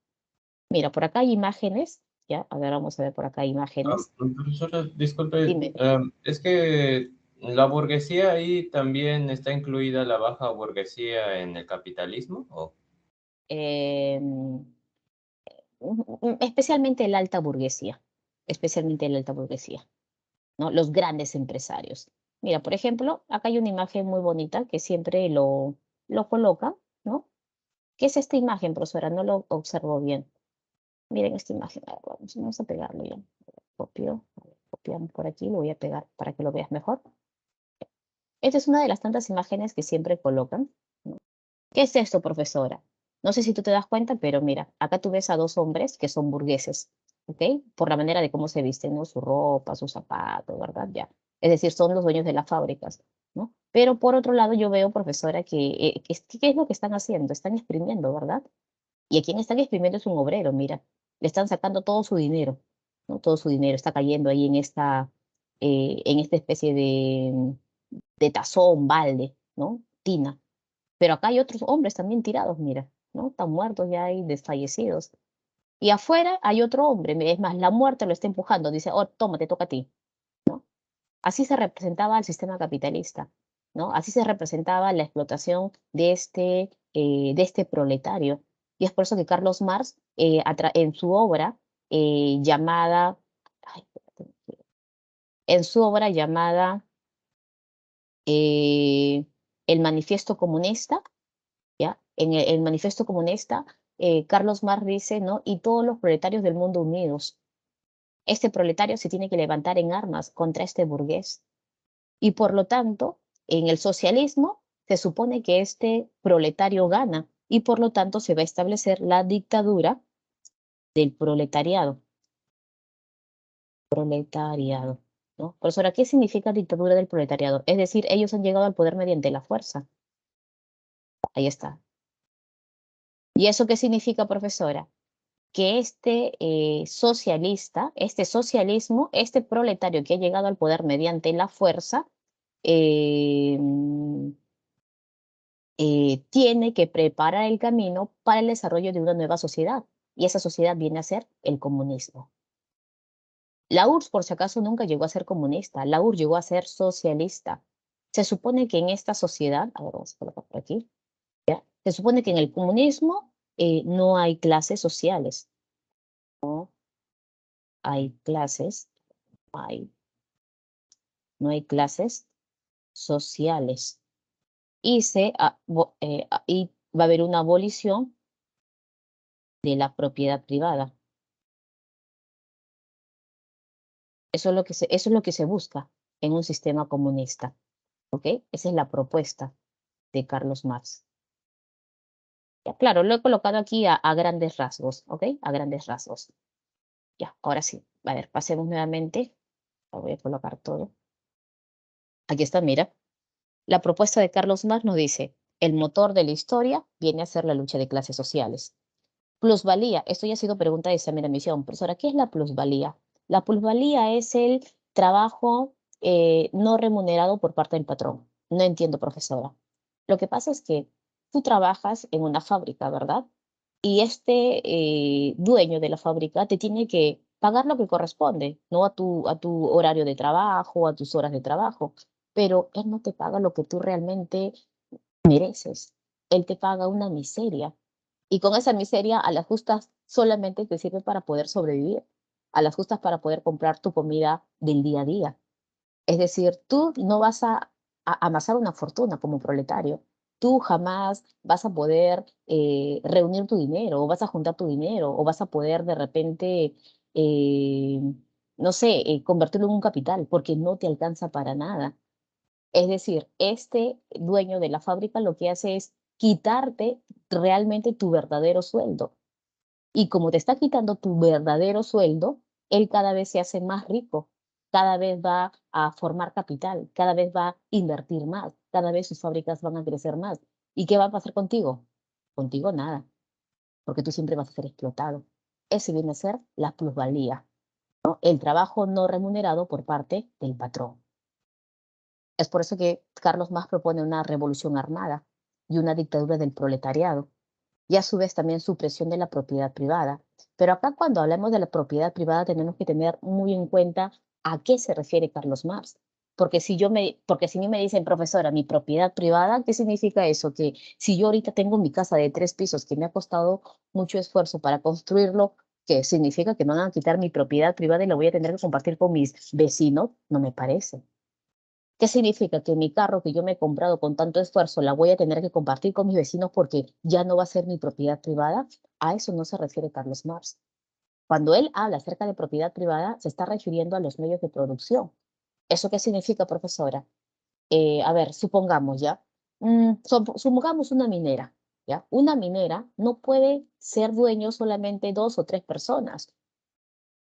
Mira, por acá hay imágenes, ¿ya? A ver, vamos a ver por acá hay imágenes. Profesora, disculpe, Dime. es que la burguesía ahí también está incluida la baja burguesía en el capitalismo, ¿o? Eh, especialmente la alta burguesía, especialmente la alta burguesía, ¿no? Los grandes empresarios. Mira, por ejemplo, acá hay una imagen muy bonita que siempre lo coloca, ¿no? ¿Qué es esta imagen, profesora? No lo observo bien. Miren esta imagen. A ver, vamos a pegarlo ya. Copio, copiamos por aquí, lo voy a pegar para que lo veas mejor. Esta es una de las tantas imágenes que siempre colocan, ¿no? ¿Qué es esto, profesora? No sé si tú te das cuenta, pero mira, acá tú ves a dos hombres que son burgueses, ¿ok? Por la manera de cómo se visten, ¿no? Su ropa, sus zapatos, ¿verdad? Ya. Es decir, son los dueños de las fábricas, ¿no? Pero por otro lado, yo veo, profesora, ¿qué es lo que están haciendo? Están exprimiendo, ¿verdad? Y a quien están exprimiendo es un obrero, mira. Le están sacando todo su dinero, ¿no? Todo su dinero está cayendo ahí en esta especie de tazón, balde, ¿no? Tina. Pero acá hay otros hombres también tirados, mira, ¿no? Están muertos ya y desfallecidos. Y afuera hay otro hombre, es más, la muerte lo está empujando, dice, oh, toma, te toca a ti, ¿no? Así se representaba el sistema capitalista, ¿no? Así se representaba la explotación de este proletario. Y es por eso que Carlos Marx, en su obra llamada, ay, en su obra llamada eh, El Manifiesto Comunista, ¿ya? En el Manifiesto Comunista, Carlos Marx dice, ¿no? Y todos los proletarios del mundo unidos. Este proletario se tiene que levantar en armas contra este burgués. Y por lo tanto, en el socialismo se supone que este proletario gana y por lo tanto se va a establecer la dictadura del proletariado. Proletariado, ¿no? Profesora, ¿qué significa dictadura del proletariado? Es decir, ellos han llegado al poder mediante la fuerza. Ahí está. ¿Y eso qué significa, profesora? Que este socialismo, este proletario que ha llegado al poder mediante la fuerza, eh, tiene que preparar el camino para el desarrollo de una nueva sociedad. Y esa sociedad viene a ser el comunismo. La URSS, por si acaso, nunca llegó a ser comunista. La URSS llegó a ser socialista. Se supone que en esta sociedad, a ver, vamos a colocar por aquí, ¿ya? Se supone que en el comunismo no hay clases sociales. No hay clases, no hay clases sociales. Y va a haber una abolición de la propiedad privada. Eso es lo que se busca en un sistema comunista, ¿ok? Esa es la propuesta de Carlos Marx. Ya, claro, lo he colocado aquí a grandes rasgos, ¿ok? A grandes rasgos. Ya, ahora sí. A ver, pasemos nuevamente. Lo voy a colocar todo. Aquí está, mira. La propuesta de Carlos Marx nos dice, el motor de la historia viene a ser la lucha de clases sociales. Plusvalía, esto ya ha sido pregunta de examen de admisión. Profesora, ¿qué es la plusvalía? La plusvalía es trabajo no remunerado por parte del patrón. No entiendo, profesora. Lo que pasa es que tú trabajas en una fábrica, ¿verdad? Y este dueño de la fábrica te tiene que pagar lo que corresponde, no a tu horario de trabajo, a tus horas de trabajo, pero él no te paga lo que tú realmente mereces. Él te paga una miseria. Y con esa miseria, a las justas solamente te sirve para poder sobrevivir, a las justas para poder comprar tu comida del día a día. Es decir, tú no vas a amasar una fortuna como proletario. Tú jamás vas a poder reunir tu dinero, o vas a juntar tu dinero, o vas a poder de repente, eh, no sé, convertirlo en un capital, porque no te alcanza para nada. Es decir, este dueño de la fábrica lo que hace es quitarte realmente tu verdadero sueldo. Y como te está quitando tu verdadero sueldo, él cada vez se hace más rico, cada vez va a formar capital, cada vez va a invertir más, cada vez sus fábricas van a crecer más. ¿Y qué va a pasar contigo? Contigo nada, porque tú siempre vas a ser explotado. Ese viene a ser la plusvalía, ¿no? El trabajo no remunerado por parte del patrón. Es por eso que Carlos Marx propone una revolución armada y una dictadura del proletariado, y a su vez también supresión de la propiedad privada. Pero acá cuando hablamos de la propiedad privada tenemos que tener muy en cuenta a qué se refiere Carlos Marx. Porque si a mí me dicen, profesora, mi propiedad privada, ¿qué significa eso? Que si yo ahorita tengo mi casa de 3 pisos que me ha costado mucho esfuerzo para construirlo, ¿qué significa que me van a quitar mi propiedad privada y la voy a tener que compartir con mis vecinos? No me parece. ¿Qué significa? Que mi carro que yo me he comprado con tanto esfuerzo la voy a tener que compartir con mis vecinos porque ya no va a ser mi propiedad privada. A eso no se refiere Carlos Marx. Cuando él habla acerca de propiedad privada, se está refiriendo a los medios de producción. ¿Eso qué significa, profesora? A ver, supongamos ya, supongamos una minera, ¿ya? Una minera no puede ser dueño solamente 2 o 3 personas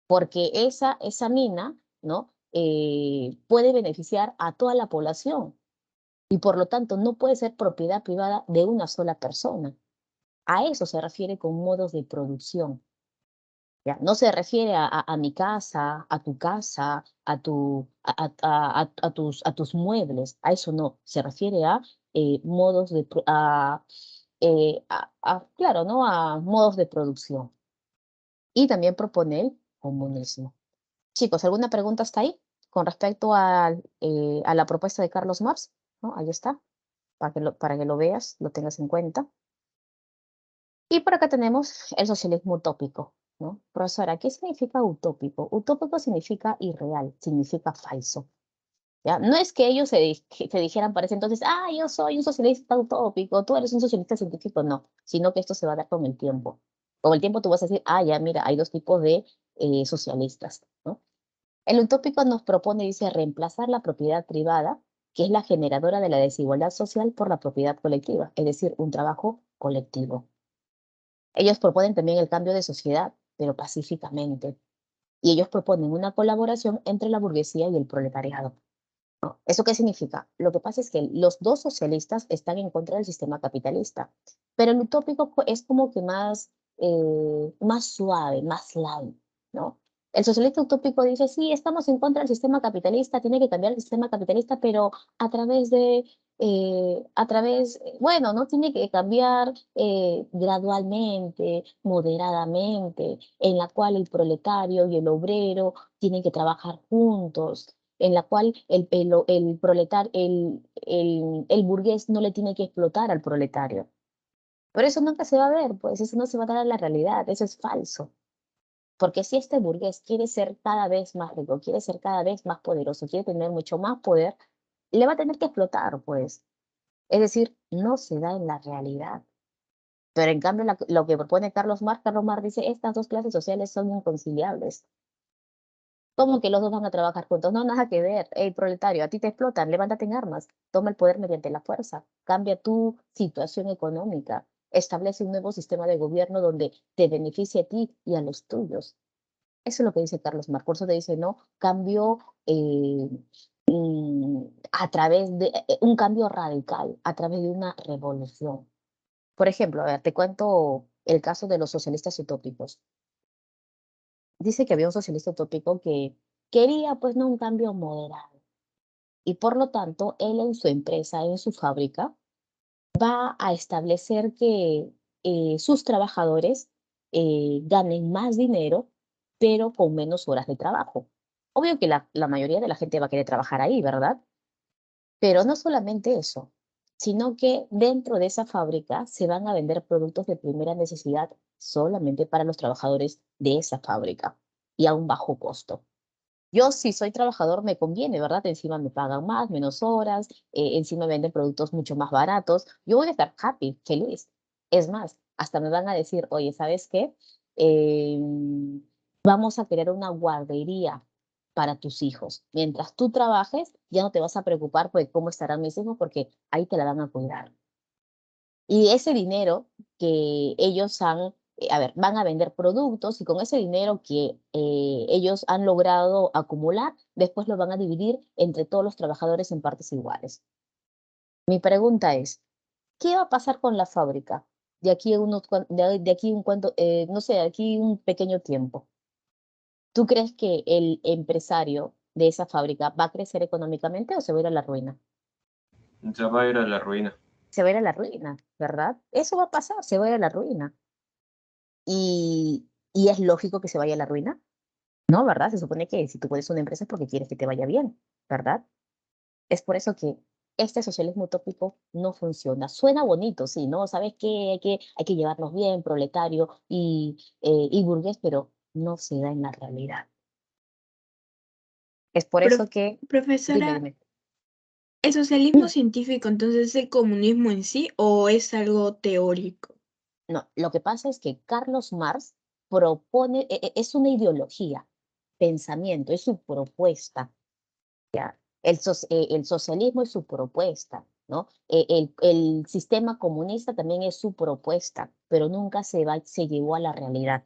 porque esa mina, ¿no? Puede beneficiar a toda la población y por lo tanto no puede ser propiedad privada de una sola persona. A eso se refiere con modos de producción. ¿Ya? No se refiere a mi casa, a tu casa, a tus muebles, a eso no. Se refiere a modos de, claro, ¿no? A modos de producción. Y también propone el comunismo. Chicos, ¿alguna pregunta hasta ahí con respecto a la propuesta de Carlos Marx? ¿No? Ahí está, para que lo veas, lo tengas en cuenta. Y por acá tenemos el socialismo utópico, ¿no? Profesora, ¿qué significa utópico? Utópico significa irreal, significa falso. ¿Ya? No es que ellos se dijeran para ese entonces, ah, yo soy un socialista utópico, tú eres un socialista científico, no, sino que esto se va a dar con el tiempo. Con el tiempo tú vas a decir, ah, ya, mira, hay 2 tipos de socialistas, ¿no? El utópico nos propone, dice, reemplazar la propiedad privada, que es la generadora de la desigualdad social, por la propiedad colectiva, es decir, un trabajo colectivo. Ellos proponen también el cambio de sociedad, pero pacíficamente. Y ellos proponen una colaboración entre la burguesía y el proletariado. ¿Eso qué significa? Lo que pasa es que los dos socialistas están en contra del sistema capitalista, pero el utópico es como que más suave, más light, ¿no? El socialista utópico dice, sí, estamos en contra del sistema capitalista, tiene que cambiar el sistema capitalista, pero bueno, no tiene que cambiar gradualmente, moderadamente, en la cual el proletario y el obrero tienen que trabajar juntos, en la cual el burgués no le tiene que explotar al proletario. Pero eso nunca se va a ver, pues eso no se va a dar a la realidad, eso es falso. Porque si este burgués quiere ser cada vez más rico, quiere ser cada vez más poderoso, quiere tener mucho más poder, le va a tener que explotar, pues. Es decir, no se da en la realidad. Pero en cambio, lo que propone Carlos Marx dice, estas 2 clases sociales son inconciliables. ¿Cómo que los dos van a trabajar juntos? No, nada que ver. Hey, proletario, a ti te explotan, levántate en armas, toma el poder mediante la fuerza, cambia tu situación económica, establece un nuevo sistema de gobierno donde te beneficie a ti y a los tuyos. Eso es lo que dice Carlos Marx. Por eso te dice, no, cambio a través de un cambio radical, a través de una revolución. Por ejemplo, a ver, te cuento el caso de los socialistas utópicos. Dice que había un socialista utópico que quería pues no un cambio moderado. Y por lo tanto, él en su empresa, en su fábrica, va a establecer que sus trabajadores ganen más dinero, pero con menos horas de trabajo. Obvio que la mayoría de la gente va a querer trabajar ahí, ¿verdad? Pero no solamente eso, sino que dentro de esa fábrica se van a vender productos de primera necesidad solamente para los trabajadores de esa fábrica y a un bajo costo. Yo, si soy trabajador, me conviene, ¿verdad? Encima me pagan más, menos horas, encima venden productos mucho más baratos. Yo voy a estar happy, feliz. Es más, hasta me van a decir, oye, ¿sabes qué? Vamos a crear una guardería para tus hijos. Mientras tú trabajes, ya no te vas a preocupar por cómo estarán mis hijos porque ahí te la van a cuidar. Y ese dinero que ellos han, a ver, van a vender productos y con ese dinero que ellos han logrado acumular, después lo van a dividir entre todos los trabajadores en partes iguales. Mi pregunta es, ¿qué va a pasar con la fábrica de aquí a de aquí un cuanto, no sé, de aquí un pequeño tiempo? ¿Tú crees que el empresario de esa fábrica va a crecer económicamente o se va a ir a la ruina? Se va a ir a la ruina. Se va a ir a la ruina, ¿verdad? Eso va a pasar, se va a ir a la ruina. Y es lógico que se vaya a la ruina, ¿no? ¿Verdad? Se supone que si tú pones una empresa es porque quieres que te vaya bien, ¿verdad? Es por eso que este socialismo utópico no funciona. Suena bonito, sí, ¿no? ¿Sabes qué? Hay que llevarnos bien, proletario y burgués, pero no se da en la realidad. Es por eso Prof- que, dime, profesora, dime. ¿el socialismo científico entonces es el comunismo en sí o es algo teórico? No, lo que pasa es que Carlos Marx propone, es una ideología, pensamiento, es su propuesta. El socialismo es su propuesta, ¿no? El sistema comunista también es su propuesta, pero nunca se llevó a la realidad.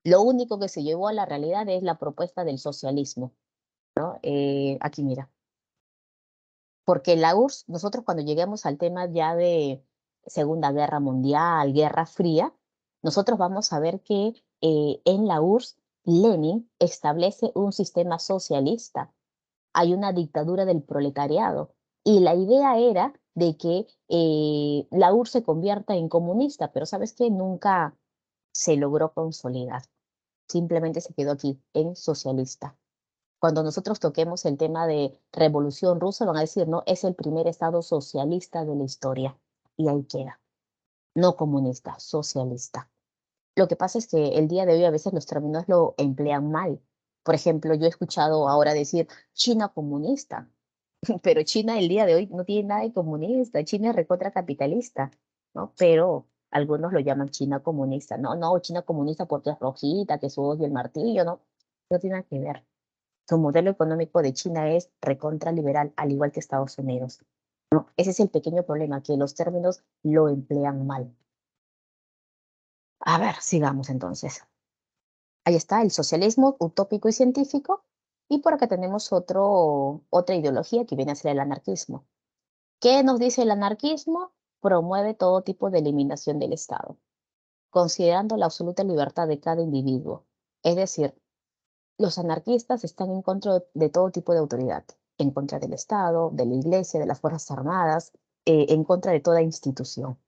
Lo único que se llevó a la realidad es la propuesta del socialismo, ¿no? Aquí mira, porque la URSS, nosotros cuando lleguemos al tema ya de Segunda Guerra Mundial, Guerra Fría, nosotros vamos a ver que en la URSS Lenin establece un sistema socialista, hay una dictadura del proletariado. Y la idea era de que la URSS se convierta en comunista, pero ¿sabes qué? Nunca se logró consolidar. Simplemente se quedó aquí, en socialista. Cuando nosotros toquemos el tema de Revolución Rusa, van a decir, no, es el primer estado socialista de la historia. Y ahí queda. No comunista, socialista. Lo que pasa es que el día de hoy a veces los términos lo emplean mal. Por ejemplo, yo he escuchado ahora decir China comunista, pero China el día de hoy no tiene nada de comunista, China es recontra capitalista, ¿no? Pero algunos lo llaman China comunista. No, no, China comunista porque es rojita, que su hoz y el martillo, no, no tiene nada que ver. Su modelo económico de China es recontra liberal, al igual que Estados Unidos. Ese es el pequeño problema, que los términos lo emplean mal. A ver, sigamos entonces. Ahí está el socialismo utópico y científico. Y por acá tenemos otra ideología que viene a ser el anarquismo. ¿Qué nos dice el anarquismo? Promueve todo tipo de eliminación del Estado, considerando la absoluta libertad de cada individuo. Es decir, los anarquistas están en contra de todo tipo de autoridad, en contra del Estado, de la Iglesia, de las Fuerzas Armadas, en contra de toda institución.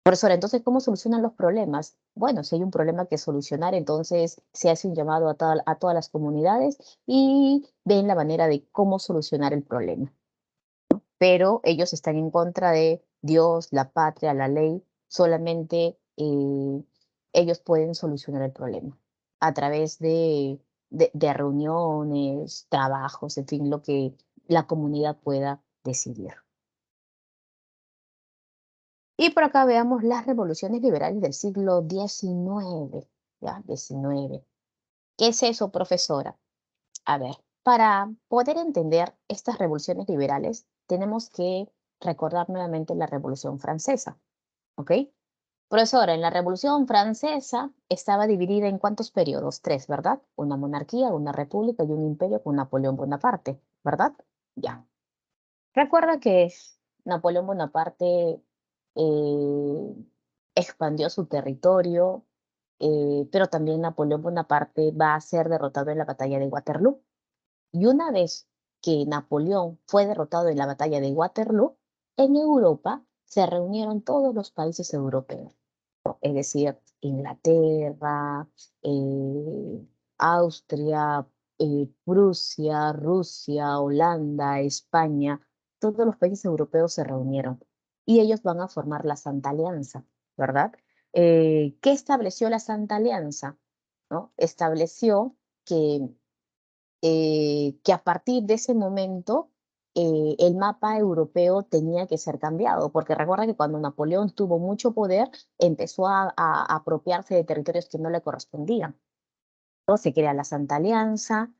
Profesora, entonces, ¿cómo solucionan los problemas? Bueno, si hay un problema que solucionar, entonces se hace un llamado a todas las comunidades y ven la manera de cómo solucionar el problema. Pero ellos están en contra de Dios, la patria, la ley, solamente ellos pueden solucionar el problema a través de reuniones, trabajos, en fin, lo que la comunidad pueda decidir. Y por acá veamos las revoluciones liberales del siglo XIX, ¿ya? XIX. ¿Qué es eso, profesora? A ver, para poder entender estas revoluciones liberales, tenemos que recordar nuevamente la Revolución Francesa, ¿ok? Profesora, en la Revolución Francesa estaba dividida en cuántos periodos? Tres, ¿verdad? Una monarquía, una república y un imperio con Napoleón Bonaparte, ¿verdad? Ya. Recuerda que Napoleón Bonaparte expandió su territorio, pero también Napoleón Bonaparte va a ser derrotado en la batalla de Waterloo. Y una vez que Napoleón fue derrotado en la batalla de Waterloo, en Europa se reunieron todos los países europeos, es decir, Inglaterra, Austria, Prusia, Rusia, Holanda, España, todos los países europeos se reunieron y ellos van a formar la Santa Alianza, ¿verdad? ¿Qué estableció la Santa Alianza? ¿No? Estableció que a partir de ese momento el mapa europeo tenía que ser cambiado, porque recuerda que cuando Napoleón tuvo mucho poder, empezó a apropiarse de territorios que no le correspondían. Entonces se crea la Santa Alianza,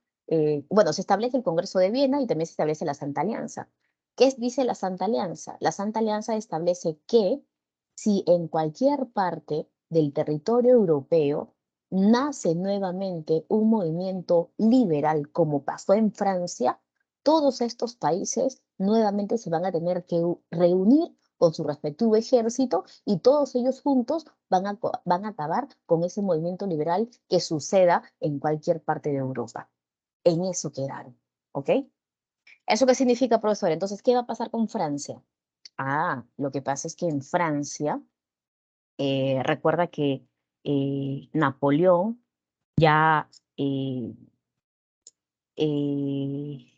bueno, se establece el Congreso de Viena y también se establece la Santa Alianza. ¿Qué dice la Santa Alianza? La Santa Alianza establece que si en cualquier parte del territorio europeo nace nuevamente un movimiento liberal como pasó en Francia, todos estos países nuevamente se van a tener que reunir con su respectivo ejército y todos ellos juntos van a acabar con ese movimiento liberal que suceda en cualquier parte de Europa. En eso quedaron, ¿ok? ¿Eso qué significa, profesor? Entonces, ¿qué va a pasar con Francia? Lo que pasa es que en Francia, recuerda que Napoleón ya, eh, eh,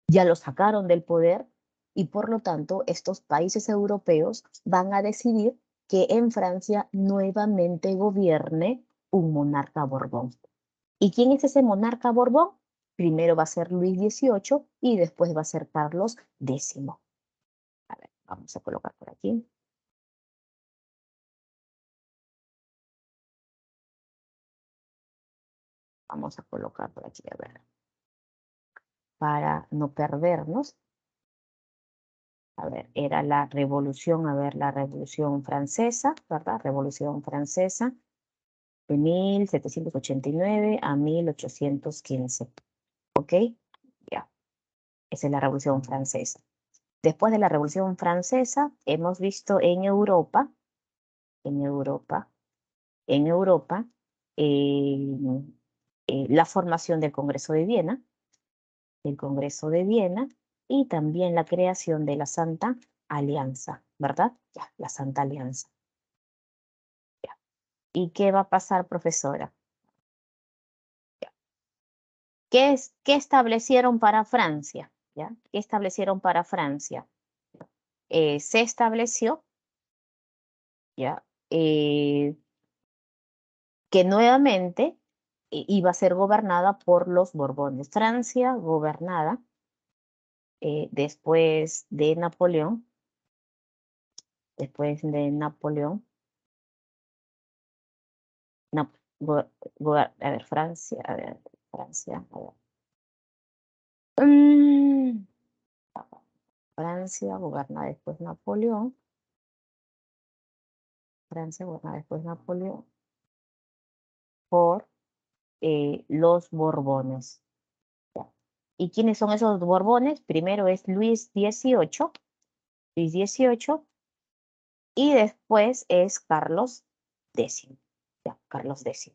ya lo sacaron del poder y por lo tanto estos países europeos van a decidir que en Francia nuevamente gobierne un monarca Borbón. ¿Y quién es ese monarca Borbón? Primero va a ser Luis XVIII y después va a ser Carlos X. A ver, vamos a colocar por aquí. Vamos a colocar por aquí, a ver, para no perdernos. A ver, era la revolución, a ver, la revolución francesa, ¿verdad? Revolución francesa de 1789 a 1815. ¿Ok? Ya, esa es la revolución francesa. Después de la revolución francesa, hemos visto en Europa, eh, la formación del Congreso de Viena, y también la creación de la Santa Alianza, ¿verdad? Ya, la Santa Alianza. Ya. ¿Y qué va a pasar, profesora? Ya. ¿Qué establecieron para Francia? ¿Ya? ¿Qué establecieron para Francia? Se estableció, ¿ya? Que nuevamente iba a ser gobernada por los Borbones. Francia gobernada después de Napoleón, a ver, Francia, a ver, Mm, Francia gobernada después Napoleón, por los Borbones. ¿Ya? ¿Y quiénes son esos Borbones? Primero es Luis XVIII, y después es Carlos X. Ya, Carlos X.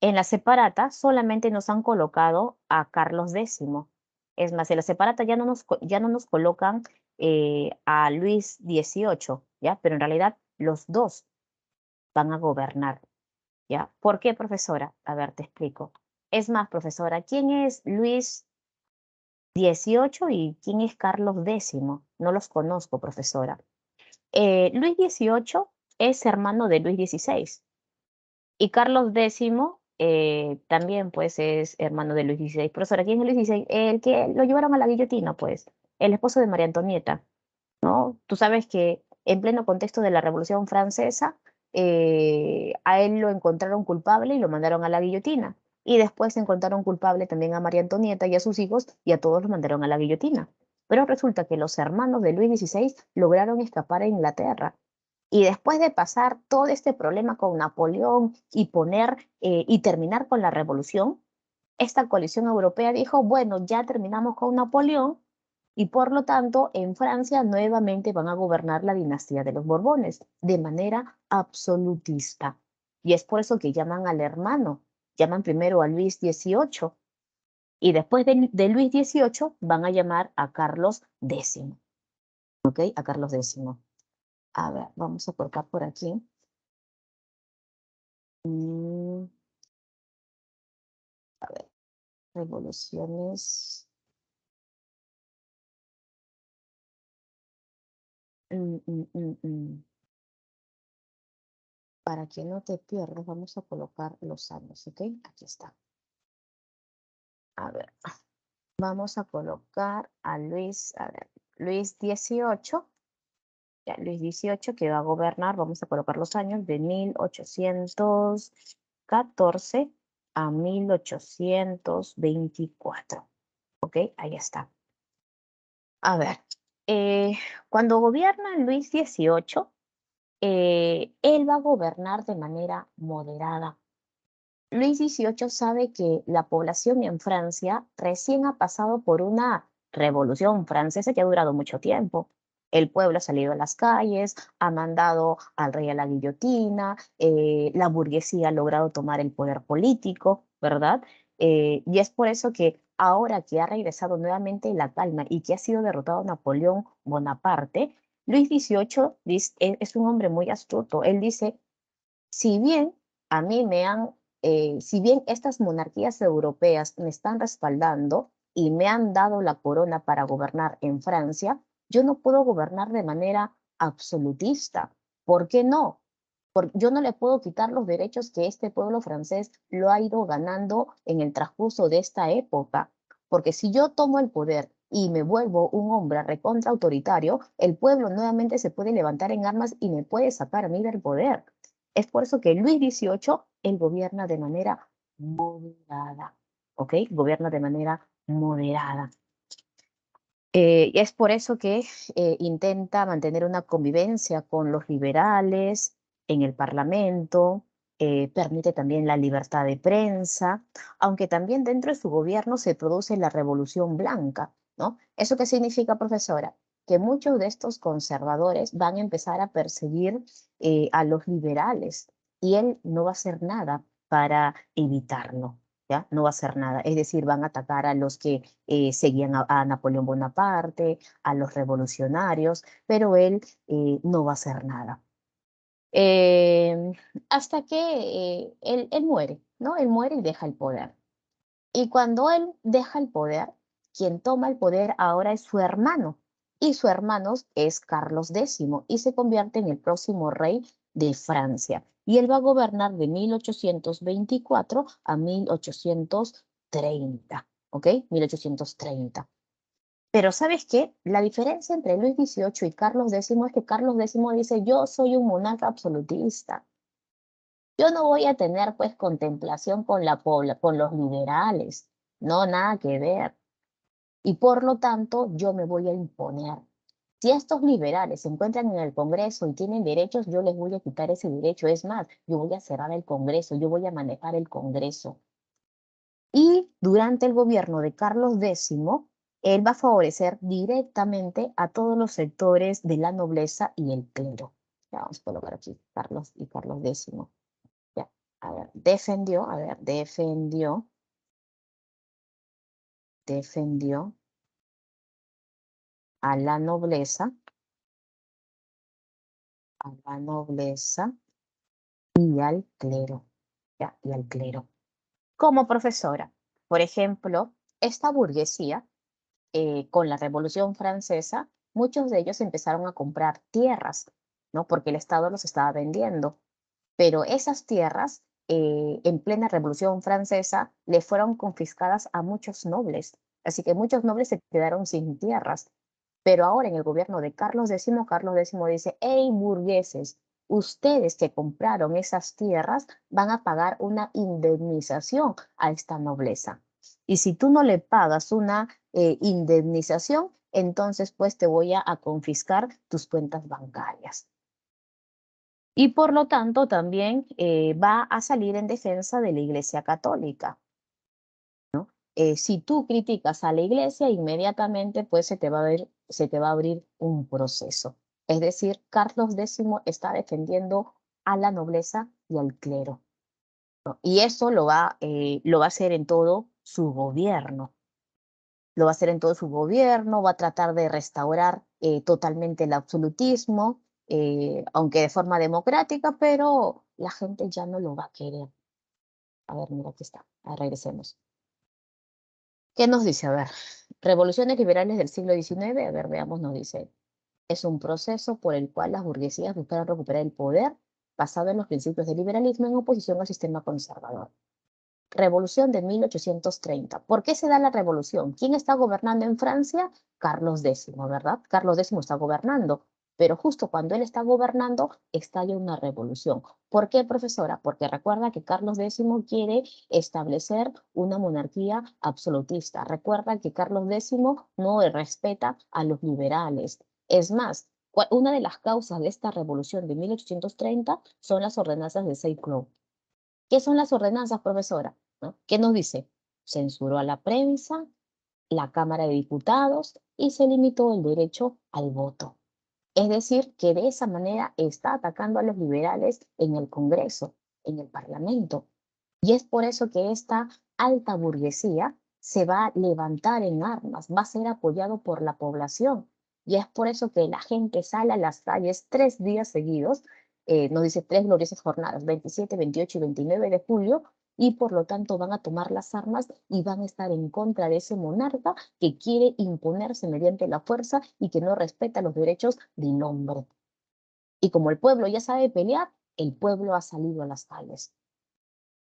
En la separata solamente nos han colocado a Carlos X. Es más, en la separata ya no nos colocan a Luis XVIII, ¿ya? Pero en realidad los dos van a gobernar, ¿ya? ¿Por qué, profesora? A ver, te explico. Es más, profesora, ¿quién es Luis XVIII y quién es Carlos X? No los conozco, profesora. Luis XVIII es hermano de Luis XVI y Carlos X también pues es hermano de Luis XVI. Profesora, ¿quién es Luis XVI? El que lo llevaron a la guillotina, pues, el esposo de María Antonieta, ¿no? Tú sabes que en pleno contexto de la Revolución Francesa, a él lo encontraron culpable y lo mandaron a la guillotina. Y después encontraron culpable también a María Antonieta y a sus hijos y a todos los mandaron a la guillotina. Pero resulta que los hermanos de Luis XVI lograron escapar a Inglaterra. Y después de pasar todo este problema con Napoleón y terminar con la revolución, esta coalición europea dijo, bueno, ya terminamos con Napoleón y por lo tanto en Francia nuevamente van a gobernar la dinastía de los Borbones de manera absolutista. Y es por eso que llaman al hermano, llaman primero a Luis XVIII y después de Luis XVIII van a llamar a Carlos X. ¿Ok? A Carlos X. A ver, vamos a colocar por aquí. A ver, revoluciones. Para que no te pierdas, vamos a colocar los años, ¿ok? Aquí está. A ver, vamos a colocar a Luis, a ver, Luis XVIII. Ya, Luis XVIII que va a gobernar, vamos a colocar los años de 1814 a 1824. ¿Ok? Ahí está. A ver, cuando gobierna Luis XVIII, él va a gobernar de manera moderada. Luis XVIII sabe que la población en Francia recién ha pasado por una revolución francesa que ha durado mucho tiempo. El pueblo ha salido a las calles, ha mandado al rey a la guillotina, la burguesía ha logrado tomar el poder político, ¿verdad? Y es por eso que ahora que ha regresado nuevamente la calma y que ha sido derrotado Napoleón Bonaparte, Luis XVIII es un hombre muy astuto. Él dice, si bien a mí si bien estas monarquías europeas me están respaldando y me han dado la corona para gobernar en Francia, yo no puedo gobernar de manera absolutista. ¿Por qué no? Porque yo no le puedo quitar los derechos que este pueblo francés lo ha ido ganando en el transcurso de esta época. Porque si yo tomo el poder y me vuelvo un hombre recontra autoritario, el pueblo nuevamente se puede levantar en armas y me puede sacar a mí del poder. Es por eso que Luis XVIII, él gobierna de manera moderada, ¿ok? Gobierna de manera moderada. Y es por eso que intenta mantener una convivencia con los liberales en el Parlamento, permite también la libertad de prensa, aunque también dentro de su gobierno se produce la Revolución Blanca, ¿no? ¿Eso qué significa, profesora? Que muchos de estos conservadores van a empezar a perseguir a los liberales y él no va a hacer nada para evitarlo. ¿Ya? No va a hacer nada. Es decir, van a atacar a los que seguían a Napoleón Bonaparte, a los revolucionarios, pero él no va a hacer nada. Eh, hasta que él muere, ¿no? Él muere y deja el poder. Y cuando él deja el poder, quien toma el poder ahora es su hermano. Y su hermano es Carlos X y se convierte en el próximo rey de Francia. Y él va a gobernar de 1824 a 1830. ¿Ok? 1830. Pero ¿sabes qué? La diferencia entre Luis XVIII y Carlos X es que Carlos X dice, yo soy un monarca absolutista. Yo no voy a tener pues contemplación con con los liberales. No, nada que ver. Y por lo tanto, yo me voy a imponer. Si estos liberales se encuentran en el Congreso y tienen derechos, yo les voy a quitar ese derecho. Es más, yo voy a cerrar el Congreso, yo voy a manejar el Congreso. Y durante el gobierno de Carlos X, él va a favorecer directamente a todos los sectores de la nobleza y el clero. Ya vamos a colocar aquí Carlos y Carlos X. Ya, a ver, defendió a la nobleza, y al clero, ya, y al clero. Como profesora, por ejemplo, esta burguesía, con la Revolución Francesa, muchos de ellos empezaron a comprar tierras, ¿no? Porque el Estado los estaba vendiendo. Pero esas tierras, en plena Revolución Francesa, le fueron confiscadas a muchos nobles. Así que muchos nobles se quedaron sin tierras. Pero ahora en el gobierno de Carlos X, Carlos X dice, hey, burgueses, ustedes que compraron esas tierras van a pagar una indemnización a esta nobleza. Y si tú no le pagas una indemnización, entonces pues te voy a confiscar tus cuentas bancarias. Y por lo tanto también va a salir en defensa de la Iglesia Católica. si tú criticas a la iglesia, inmediatamente pues se te va a abrir un proceso. Es decir, Carlos X está defendiendo a la nobleza y al clero. ¿No? Y eso lo va a hacer en todo su gobierno. Lo va a hacer en todo su gobierno, va a tratar de restaurar totalmente el absolutismo, aunque de forma democrática, pero la gente ya no lo va a querer. A ver, mira, aquí está. Regresemos. ¿Qué nos dice? A ver, revoluciones liberales del siglo XIX, a ver, veamos, nos dice, es un proceso por el cual las burguesías buscaron recuperar el poder basado en los principios del liberalismo en oposición al sistema conservador. Revolución de 1830. ¿Por qué se da la revolución? ¿Quién está gobernando en Francia? Carlos X, ¿verdad? Carlos X está gobernando, pero justo cuando él está gobernando, estalla una revolución. ¿Por qué, profesora? Porque recuerda que Carlos X quiere establecer una monarquía absolutista. Recuerda que Carlos X no respeta a los liberales. Es más, una de las causas de esta revolución de 1830 son las ordenanzas de Saint-Cloud. ¿Qué son las ordenanzas, profesora? ¿No? ¿Qué nos dice? Censuró a la prensa, la Cámara de Diputados y se limitó el derecho al voto. Es decir, que de esa manera está atacando a los liberales en el Congreso, en el Parlamento. Y es por eso que esta alta burguesía se va a levantar en armas, va a ser apoyado por la población. Y es por eso que la gente sale a las calles 3 días seguidos, nos dice 3 gloriosas jornadas, 27, 28 y 29 de julio, y por lo tanto van a tomar las armas y van a estar en contra de ese monarca que quiere imponerse mediante la fuerza y que no respeta los derechos del hombre. Y como el pueblo ya sabe pelear, el pueblo ha salido a las calles.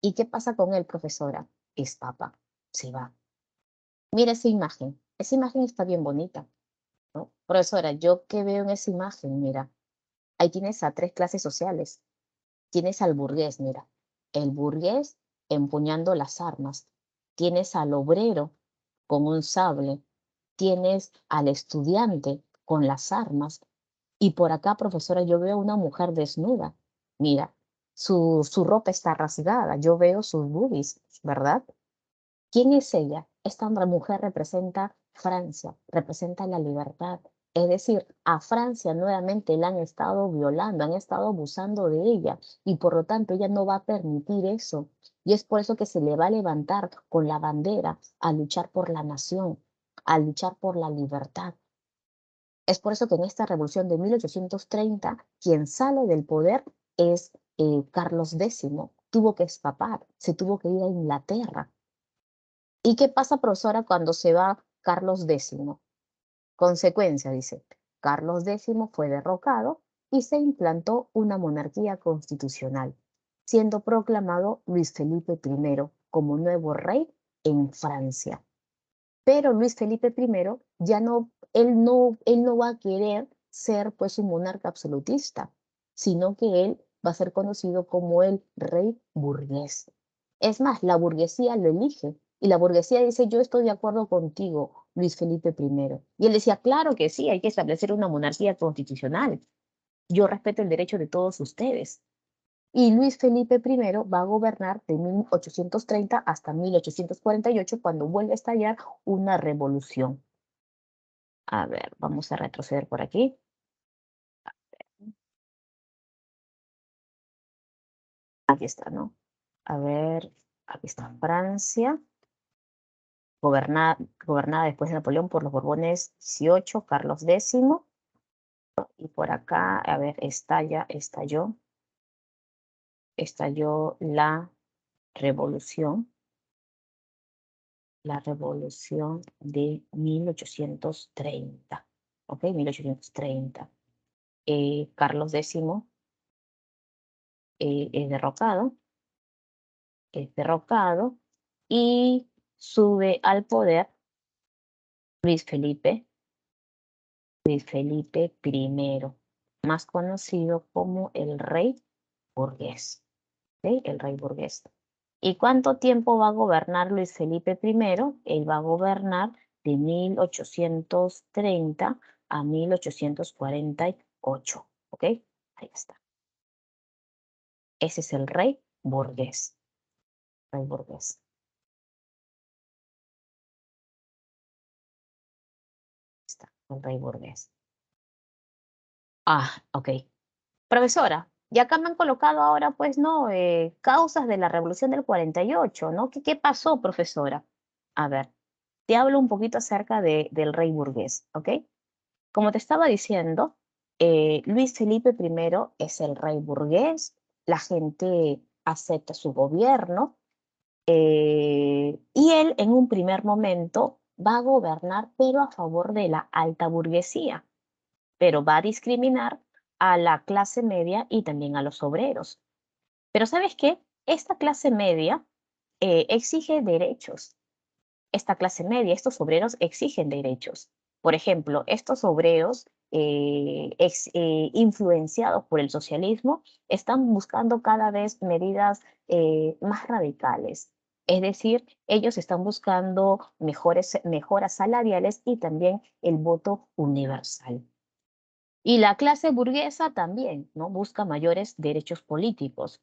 ¿Y qué pasa con él, profesora? Es papa, se va. Mira esa imagen está bien bonita, ¿no? Profesora, yo qué veo en esa imagen, mira, ahí tienes a 3 clases sociales. Tienes al burgués, mira, el burgués empuñando las armas. Tienes al obrero con un sable. Tienes al estudiante con las armas. Y por acá, profesora, yo veo una mujer desnuda. Mira, su ropa está rasgada. Yo veo sus boobies, ¿verdad? ¿Quién es ella? Esta mujer representa Francia, representa la libertad. Es decir, a Francia nuevamente la han estado violando, han estado abusando de ella y por lo tanto ella no va a permitir eso. Y es por eso que se le va a levantar con la bandera a luchar por la nación, a luchar por la libertad. Es por eso que en esta revolución de 1830, quien sale del poder es Carlos X. Tuvo que escapar, se tuvo que ir a Inglaterra. ¿Y qué pasa, profesora, cuando se va Carlos X? Consecuencia, dice, Carlos X fue derrocado y se implantó una monarquía constitucional, siendo proclamado Luis Felipe I como nuevo rey en Francia. Pero Luis Felipe I ya él no va a querer ser pues un monarca absolutista, sino que él va a ser conocido como el rey burgués. Es más, la burguesía lo elige y la burguesía dice, yo estoy de acuerdo contigo, Luis Felipe I. Y él decía, claro que sí, hay que establecer una monarquía constitucional. Yo respeto el derecho de todos ustedes. Y Luis Felipe I va a gobernar de 1830 hasta 1848, cuando vuelve a estallar una revolución. A ver, vamos a retroceder por aquí. Aquí está, ¿no? A ver, aquí está Francia, gobernada después de Napoleón por los Borbones 18, Carlos X. Y por acá, a ver, estalló la revolución de 1830. ¿Ok? 1830. Carlos X es derrocado y sube al poder Luis Felipe I, más conocido como el rey burgués. ¿Ok? El rey burgués. ¿Y cuánto tiempo va a gobernar Luis Felipe I? Él va a gobernar de 1830 a 1848. ¿Ok? Ahí está. Ese es el rey burgués. Rey burgués. El rey burgués. Ah, ok. Profesora, y acá me han colocado ahora, pues, ¿no? Causas de la Revolución del 48, ¿no? ¿Qué pasó, profesora? A ver, te hablo un poquito acerca del rey burgués, ¿ok? Como te estaba diciendo, Luis Felipe I es el rey burgués, la gente acepta su gobierno, y él en un primer momento va a gobernar, pero a favor de la alta burguesía, pero va a discriminar a la clase media y también a los obreros. Pero ¿sabes qué? Esta clase media exige derechos. Esta clase media, estos obreros exigen derechos. Por ejemplo, estos obreros influenciados por el socialismo están buscando cada vez medidas más radicales. Es decir, ellos están buscando mejoras salariales y también el voto universal. Y la clase burguesa también, ¿no? Busca mayores derechos políticos.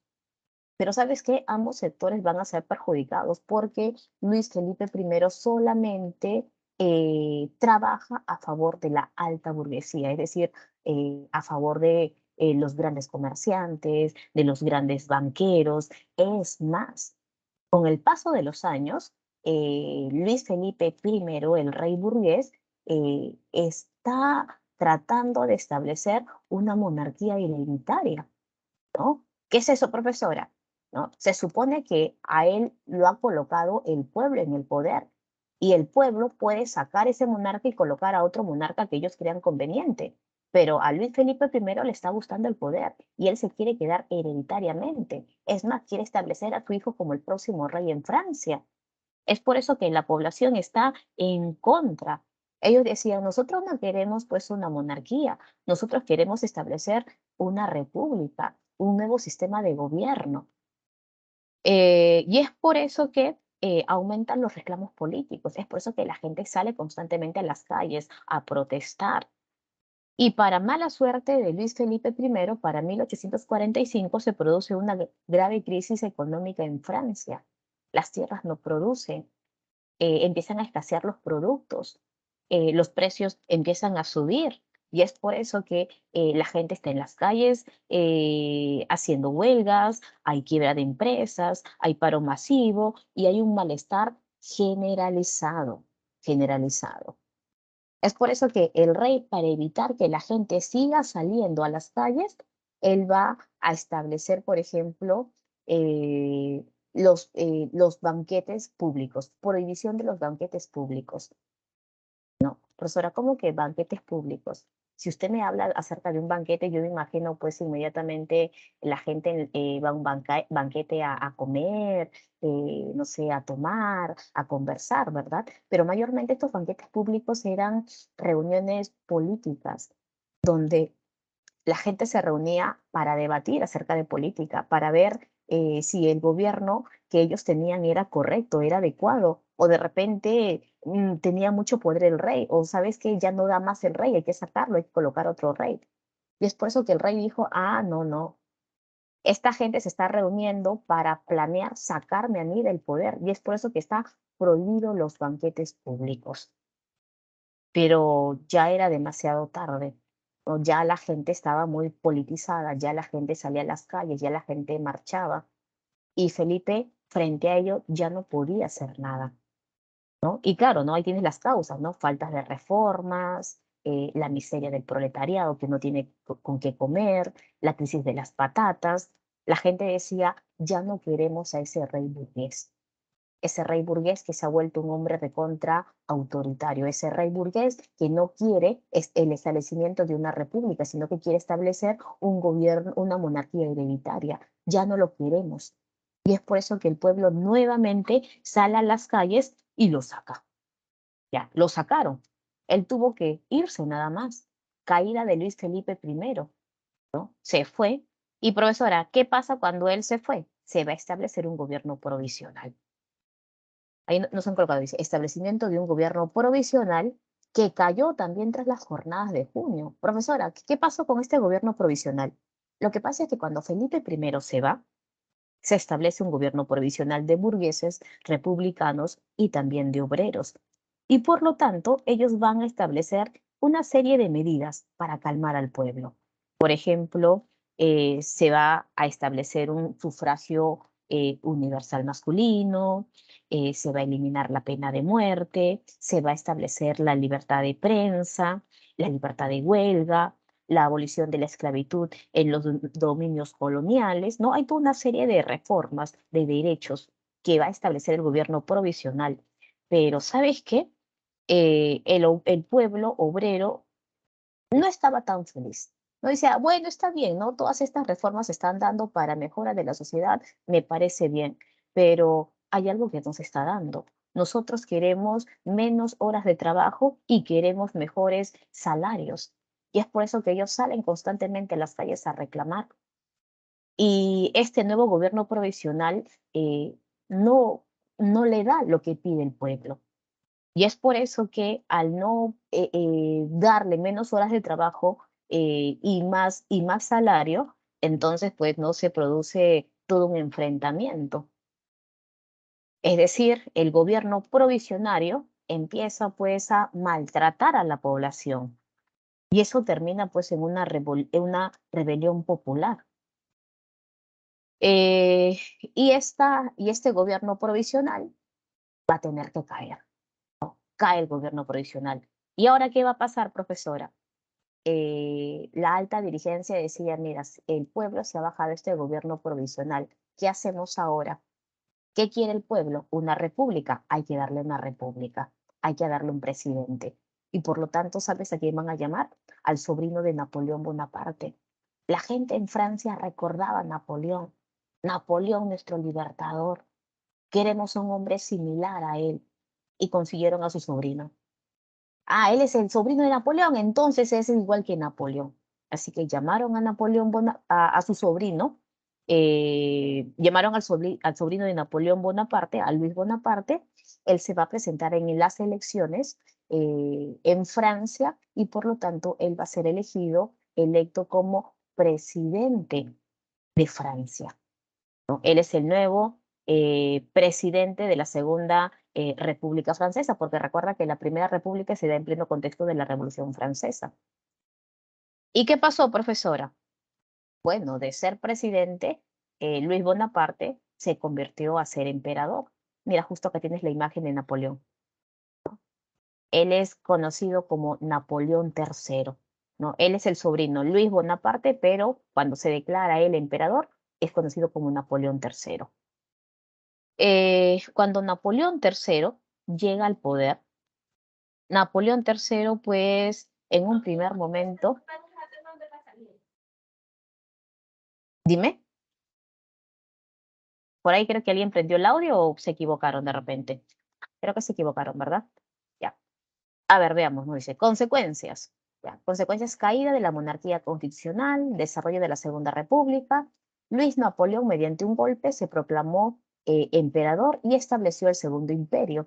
Pero ¿sabes qué? Ambos sectores van a ser perjudicados porque Luis Felipe I solamente trabaja a favor de la alta burguesía, es decir, a favor de los grandes comerciantes, de los grandes banqueros. Es más, con el paso de los años, Luis Felipe I, el rey burgués, está tratando de establecer una monarquía hereditaria, ¿no? ¿Qué es eso, profesora? ¿No? Se supone que a él lo ha colocado el pueblo en el poder y el pueblo puede sacar ese monarca y colocar a otro monarca que ellos crean conveniente. Pero a Luis Felipe I le está gustando el poder y él se quiere quedar hereditariamente. Es más, quiere establecer a su hijo como el próximo rey en Francia. Es por eso que la población está en contra. Ellos decían, nosotros no queremos pues una monarquía, nosotros queremos establecer una república, un nuevo sistema de gobierno. Y es por eso que aumentan los reclamos políticos, es por eso que la gente sale constantemente a las calles a protestar. Y para mala suerte de Luis Felipe I, para 1845 se produce una grave crisis económica en Francia. Las tierras no producen, empiezan a escasear los productos, los precios empiezan a subir. Y es por eso que la gente está en las calles haciendo huelgas, hay quiebra de empresas, hay paro masivo y hay un malestar generalizado, generalizado. Es por eso que el rey, para evitar que la gente siga saliendo a las calles, él va a establecer, por ejemplo, los banquetes públicos, prohibición de los banquetes públicos. No, profesora, ¿cómo que banquetes públicos? Si usted me habla acerca de un banquete, yo me imagino pues inmediatamente la gente va a un banquete a comer, no sé, a tomar, a conversar, ¿verdad? Pero mayormente estos banquetes públicos eran reuniones políticas, donde la gente se reunía para debatir acerca de política, para ver si el gobierno que ellos tenían era correcto, era adecuado, o de repente tenía mucho poder el rey, o sabes que ya no da más el rey, hay que sacarlo, hay que colocar otro rey. Y es por eso que el rey dijo, ah, no, no, esta gente se está reuniendo para planear sacarme a mí del poder, y es por eso que está prohibido los banquetes públicos. Pero ya era demasiado tarde, ¿no? Ya la gente estaba muy politizada, ya la gente salía a las calles, ya la gente marchaba y Felipe frente a ello ya no podía hacer nada, ¿no? Y claro, ¿no? Ahí tienes las causas, ¿no? Faltas de reformas, la miseria del proletariado que no tiene con qué comer, la crisis de las patatas. La gente decía, ya no queremos a ese rey burgués que se ha vuelto un hombre recontra autoritario, ese rey burgués que no quiere el establecimiento de una república, sino que quiere establecer un gobierno, una monarquía hereditaria. Ya no lo queremos. Y es por eso que el pueblo nuevamente sale a las calles y lo saca. Ya, lo sacaron. Él tuvo que irse nada más. Caída de Luis Felipe I, ¿no? Se fue. Y profesora, ¿qué pasa cuando él se fue? Se va a establecer un gobierno provisional. Ahí nos han colocado, dice, establecimiento de un gobierno provisional que cayó también tras las jornadas de junio. Profesora, ¿qué pasó con este gobierno provisional? Lo que pasa es que cuando Felipe I se va, se establece un gobierno provisional de burgueses, republicanos y también de obreros. Y por lo tanto, ellos van a establecer una serie de medidas para calmar al pueblo. Por ejemplo, se va a establecer un sufragio universal masculino, se va a eliminar la pena de muerte, se va a establecer la libertad de prensa, la libertad de huelga, la abolición de la esclavitud en los dominios coloniales, ¿no? Hay toda una serie de reformas de derechos que va a establecer el gobierno provisional. Pero ¿sabes qué? El pueblo obrero no estaba tan feliz. No decía, bueno, está bien, ¿no? Todas estas reformas se están dando para mejora de la sociedad, me parece bien, pero hay algo que no se está dando. Nosotros queremos menos horas de trabajo y queremos mejores salarios. Y es por eso que ellos salen constantemente a las calles a reclamar. Y este nuevo gobierno provisional no, no le da lo que pide el pueblo. Y es por eso que al no darle menos horas de trabajo y más salario, entonces pues no se produce todo un enfrentamiento. Es decir, el gobierno provisionario empieza pues a maltratar a la población y eso termina pues en en una rebelión popular. Y este gobierno provisional va a tener que caer. Cae el gobierno provisional. ¿Y ahora qué va a pasar, profesora? La alta dirigencia decía, mira, el pueblo se ha bajado este gobierno provisional. ¿Qué hacemos ahora? ¿Qué quiere el pueblo? Una república. Hay que darle una república. Hay que darle un presidente. Y por lo tanto, ¿sabes a quién van a llamar? Al sobrino de Napoleón Bonaparte. La gente en Francia recordaba a Napoleón. Napoleón, nuestro libertador. Queremos un hombre similar a él. Y consiguieron a su sobrino. Ah, él es el sobrino de Napoleón, entonces es igual que Napoleón. Así que llamaron a a su sobrino, llamaron al sobrino de Napoleón Bonaparte, a Luis Bonaparte. Él se va a presentar en las elecciones en Francia y por lo tanto él va a ser electo como presidente de Francia, ¿no? Él es el nuevo presidente de la Segunda República Francesa, porque recuerda que la Primera República se da en pleno contexto de la Revolución Francesa. ¿Y qué pasó, profesora? Bueno, de ser presidente, Luis Bonaparte se convirtió a ser emperador. Mira, justo que tienes la imagen de Napoleón. Él es conocido como Napoleón III, ¿no? Él es el sobrino Luis Bonaparte, pero cuando se declara él emperador, es conocido como Napoleón III. Cuando Napoleón III llega al poder, Napoleón III, pues, en un primer momento, dime, por ahí creo que alguien prendió el audio o se equivocaron de repente. Creo que se equivocaron, ¿verdad? Ya. A ver, veamos, nos dice, consecuencias. Ya. Consecuencias, caída de la monarquía constitucional, desarrollo de la Segunda República. Luis Napoleón, mediante un golpe, se proclamó emperador y estableció el Segundo Imperio.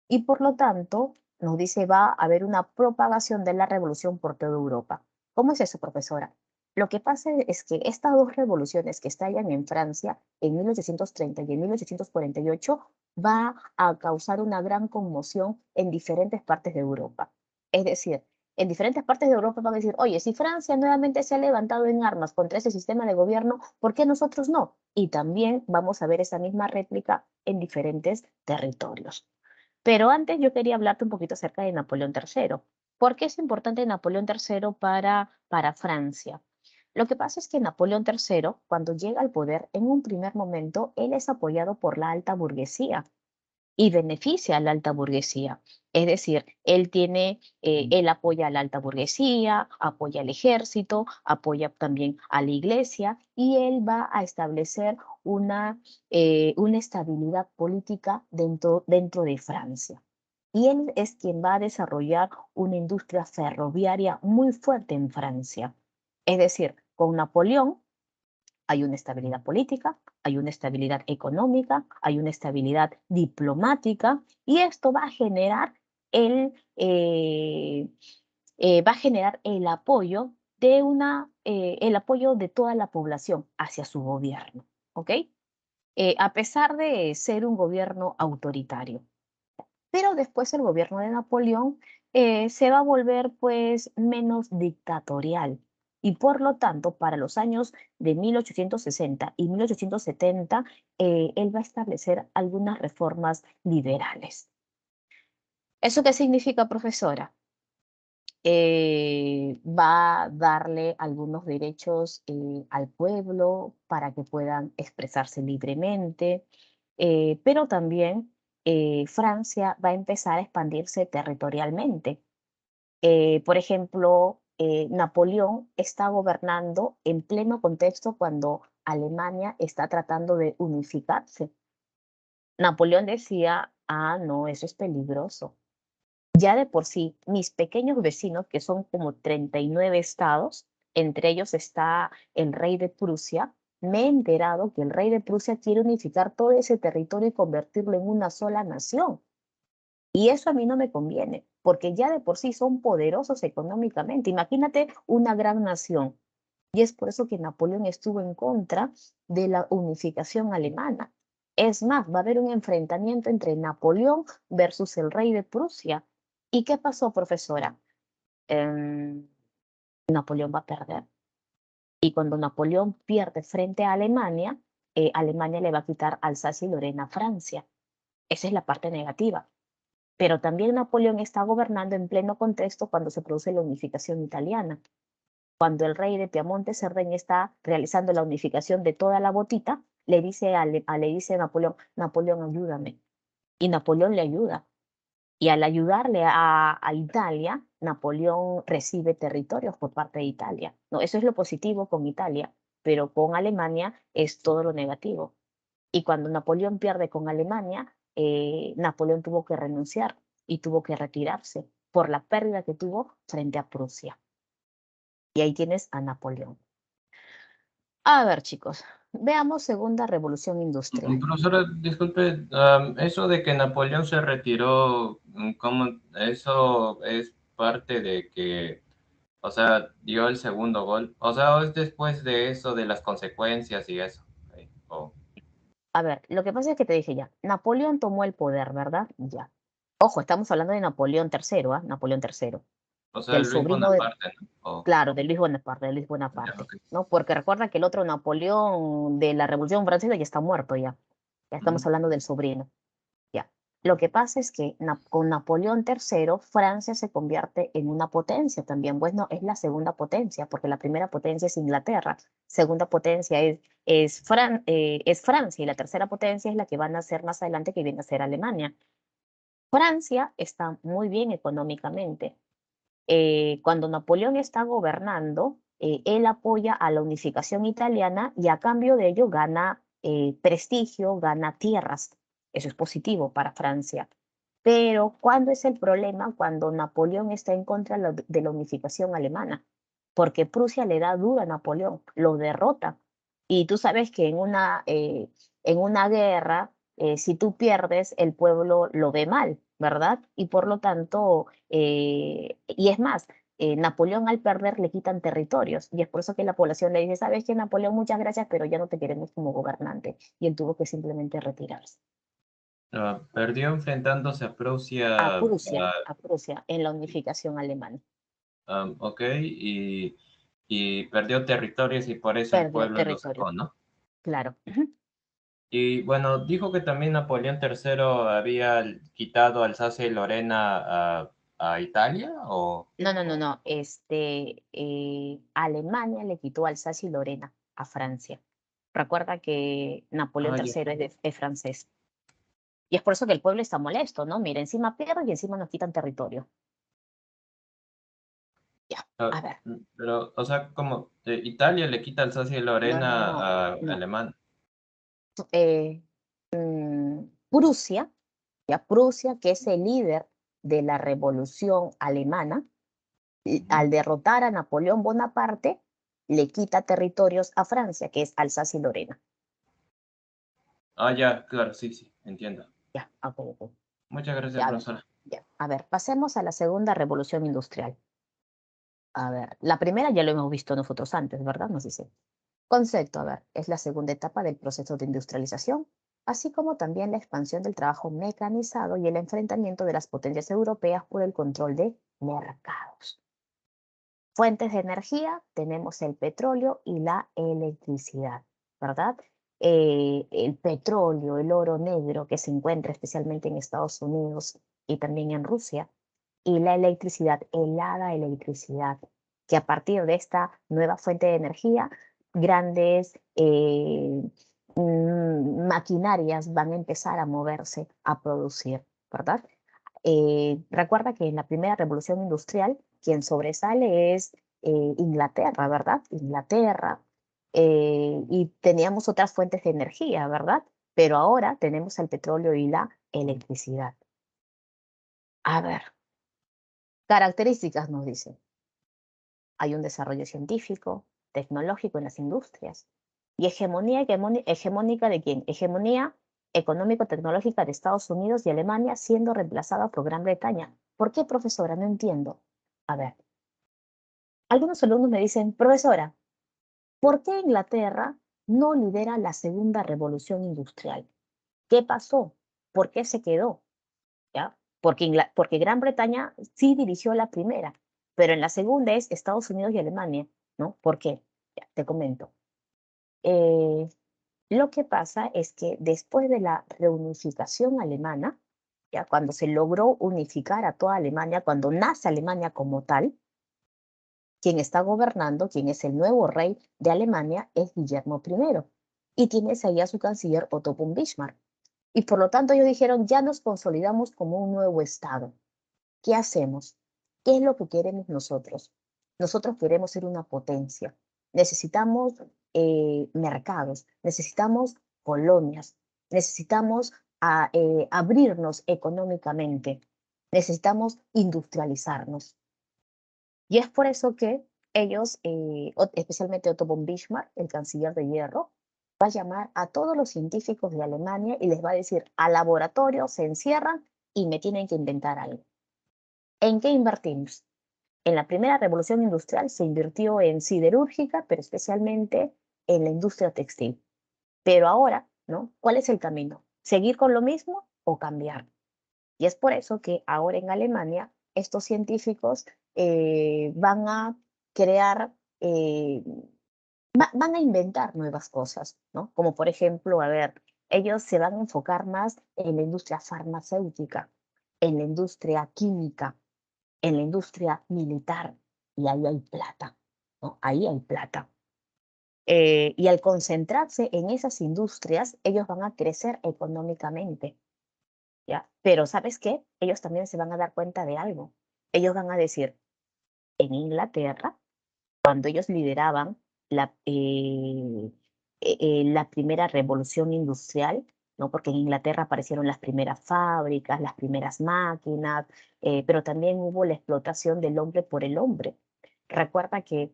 Y por lo tanto, nos dice, va a haber una propagación de la revolución por toda Europa. ¿Cómo es eso, profesora? Lo que pasa es que estas dos revoluciones que estallan en Francia en 1830 y en 1848 va a causar una gran conmoción en diferentes partes de Europa. Es decir, en diferentes partes de Europa van a decir, oye, si Francia nuevamente se ha levantado en armas contra ese sistema de gobierno, ¿por qué nosotros no? Y también vamos a ver esa misma réplica en diferentes territorios. Pero antes yo quería hablarte un poquito acerca de Napoleón III. ¿Por qué es importante Napoleón III para Francia? Lo que pasa es que Napoleón III, cuando llega al poder, en un primer momento, él es apoyado por la alta burguesía y beneficia a la alta burguesía. Es decir, él apoya a la alta burguesía, apoya al ejército, apoya también a la iglesia y él va a establecer una estabilidad política dentro de Francia. Y él es quien va a desarrollar una industria ferroviaria muy fuerte en Francia. Es decir, con Napoleón hay una estabilidad política, hay una estabilidad económica, hay una estabilidad diplomática y esto va a generar el apoyo el apoyo de toda la población hacia su gobierno, ¿ok? A pesar de ser un gobierno autoritario. Pero después el gobierno de Napoleón se va a volver pues menos dictatorial. Y por lo tanto, para los años de 1860 y 1870, él va a establecer algunas reformas liberales. ¿Eso qué significa, profesora? Va a darle algunos derechos al pueblo para que puedan expresarse libremente, pero también Francia va a empezar a expandirse territorialmente. Por ejemplo, Napoleón está gobernando en pleno contexto cuando Alemania está tratando de unificarse. Napoleón decía, ah, no, eso es peligroso. Ya de por sí, mis pequeños vecinos, que son como 39 estados, entre ellos está el rey de Prusia, me he enterado que el rey de Prusia quiere unificar todo ese territorio y convertirlo en una sola nación. Y eso a mí no me conviene, porque ya de por sí son poderosos económicamente. Imagínate una gran nación. Y es por eso que Napoleón estuvo en contra de la unificación alemana. Es más, va a haber un enfrentamiento entre Napoleón versus el rey de Prusia. ¿Y qué pasó, profesora? Napoleón va a perder. Y cuando Napoleón pierde frente a Alemania, Alemania le va a quitar Alsacia y Lorena a Francia. Esa es la parte negativa. Pero también Napoleón está gobernando en pleno contexto cuando se produce la unificación italiana. Cuando el rey de Piamonte, Cerdeña, está realizando la unificación de toda la botita, le dice a Napoleón, Napoleón, ayúdame. Y Napoleón le ayuda. Y al ayudarle a Italia, Napoleón recibe territorios por parte de Italia. No, eso es lo positivo con Italia, pero con Alemania es todo lo negativo. Y cuando Napoleón pierde con Alemania, Napoleón tuvo que renunciar y tuvo que retirarse por la pérdida que tuvo frente a Prusia. Y ahí tienes a Napoleón. A ver, chicos, veamos Segunda Revolución Industrial. Profesora, disculpe, eso de que Napoleón se retiró, ¿cómo? Eso es parte de que, o sea, dio el segundo gol. O sea, es después de eso, de las consecuencias y eso. O, A ver, lo que pasa es que te dije ya, Napoleón tomó el poder, ¿verdad? Ya. Ojo, estamos hablando de Napoleón III, ¿ah? Napoleón III, o sea, del Luis sobrino de, Bonaparte, ¿no? claro, de Luis Ya, Bonaparte, ok. ¿no? Porque recuerda que el otro Napoleón de la Revolución Francesa ya está muerto ya. Ya estamos Ujú. hablando del sobrino. Ya. Lo que pasa es que con Napoleón III, Francia se convierte en una potencia también. Bueno, es la segunda potencia, porque la primera potencia es Inglaterra, segunda potencia es Francia y la tercera potencia es la que van a ser más adelante, que viene a ser Alemania. Francia está muy bien económicamente. Cuando Napoleón está gobernando, él apoya a la unificación italiana y a cambio de ello gana prestigio, gana tierras. Eso es positivo para Francia. Pero ¿cuándo es el problema? Cuando Napoleón está en contra de la unificación alemana, porque Prusia le da duro a Napoleón, lo derrota. Y tú sabes que en una guerra, si tú pierdes, el pueblo lo ve mal, ¿verdad? Y por lo tanto, y es más, Napoleón al perder le quitan territorios y es por eso que la población le dice, sabes que Napoleón, muchas gracias, pero ya no te queremos como gobernante. Y él tuvo que simplemente retirarse. Perdió enfrentándose a Prusia, A Prusia en la unificación alemana. ok, y perdió territorios y por eso el Perdió pueblo lo territorio, sacó, ¿no? claro. Ujú. Y bueno, dijo que también Napoleón III había quitado Alsacia y Lorena a Italia, No. Alemania le quitó Alsacia y Lorena a Francia. Recuerda que Napoleón Ah, ya. III es francés. Y es por eso que el pueblo está molesto, ¿no? Mira, encima pierde y encima nos quitan territorio. Ya, Ah, a ver. pero, o sea, como Italia le quita Alsacia y Lorena a No. Alemania. Eh, Prusia, ya Prusia, que es el líder de la revolución alemana, y Ujú. al derrotar a Napoleón Bonaparte, le quita territorios a Francia, que es Alsacia y Lorena. Ah, ya, claro, sí, sí, entiendo. Ya, ok. Muchas gracias, Ya, a ver, profesora. ya. A ver, pasemos a la segunda revolución industrial. A ver, la primera ya lo hemos visto nosotros antes, ¿verdad? Nos dice. Concepto, a ver, es la segunda etapa del proceso de industrialización así como también la expansión del trabajo mecanizado y el enfrentamiento de las potencias europeas por el control de mercados. Fuentes de energía, tenemos el petróleo y la electricidad, ¿verdad? El petróleo, el oro negro que se encuentra especialmente en Estados Unidos y también en Rusia, y la electricidad, helada electricidad, que a partir de esta nueva fuente de energía, grandes maquinarias van a empezar a moverse, a producir, ¿verdad? Recuerda que en la primera revolución industrial, quien sobresale es Inglaterra, ¿verdad? Inglaterra. Y teníamos otras fuentes de energía, ¿verdad? Pero ahora tenemos el petróleo y la electricidad. A ver, características nos dicen. Hay un desarrollo científico, tecnológico en las industrias. ¿Y hegemonía hegemónica de quién? Hegemonía económico-tecnológica de Estados Unidos y Alemania siendo reemplazada por Gran Bretaña. ¿Por qué, profesora? No entiendo. A ver, algunos alumnos me dicen, profesora, ¿por qué Inglaterra no lidera la segunda revolución industrial? ¿Qué pasó? ¿Por qué se quedó? ¿Ya? Porque Gran Bretaña sí dirigió la primera, pero en la segunda es Estados Unidos y Alemania, ¿no? ¿Por qué? Ya, te comento. Lo que pasa es que después de la reunificación alemana, ya cuando se logró unificar a toda Alemania, cuando nace Alemania como tal, quien está gobernando, quien es el nuevo rey de Alemania, es Guillermo I. Y tienes ahí a su canciller Otto von Bismarck. Y por lo tanto ellos dijeron, ya nos consolidamos como un nuevo Estado. ¿Qué hacemos? ¿Qué es lo que queremos nosotros? Nosotros queremos ser una potencia. Necesitamos mercados, necesitamos colonias, necesitamos abrirnos económicamente, necesitamos industrializarnos. Y es por eso que ellos, especialmente Otto von Bismarck, el canciller de hierro, va a llamar a todos los científicos de Alemania y les va a decir, al laboratorio se encierran y me tienen que inventar algo. ¿En qué invertimos? En la primera revolución industrial se invirtió en siderúrgica, pero especialmente en la industria textil. Pero ahora, ¿no? ¿Cuál es el camino? ¿Seguir con lo mismo o cambiar? Y es por eso que ahora en Alemania estos científicos van a crear, van a inventar nuevas cosas, ¿no? Como por ejemplo, a ver, ellos se van a enfocar más en la industria farmacéutica, en la industria química, en la industria militar, y ahí hay plata, ¿no? Ahí hay plata. Y al concentrarse en esas industrias, ellos van a crecer económicamente, ¿ya? Pero ¿sabes qué? Ellos también se van a dar cuenta de algo. Ellos van a decir, en Inglaterra, cuando ellos lideraban la, la primera revolución industrial, ¿no? Porque en Inglaterra aparecieron las primeras fábricas, las primeras máquinas, pero también hubo la explotación del hombre por el hombre. Recuerda que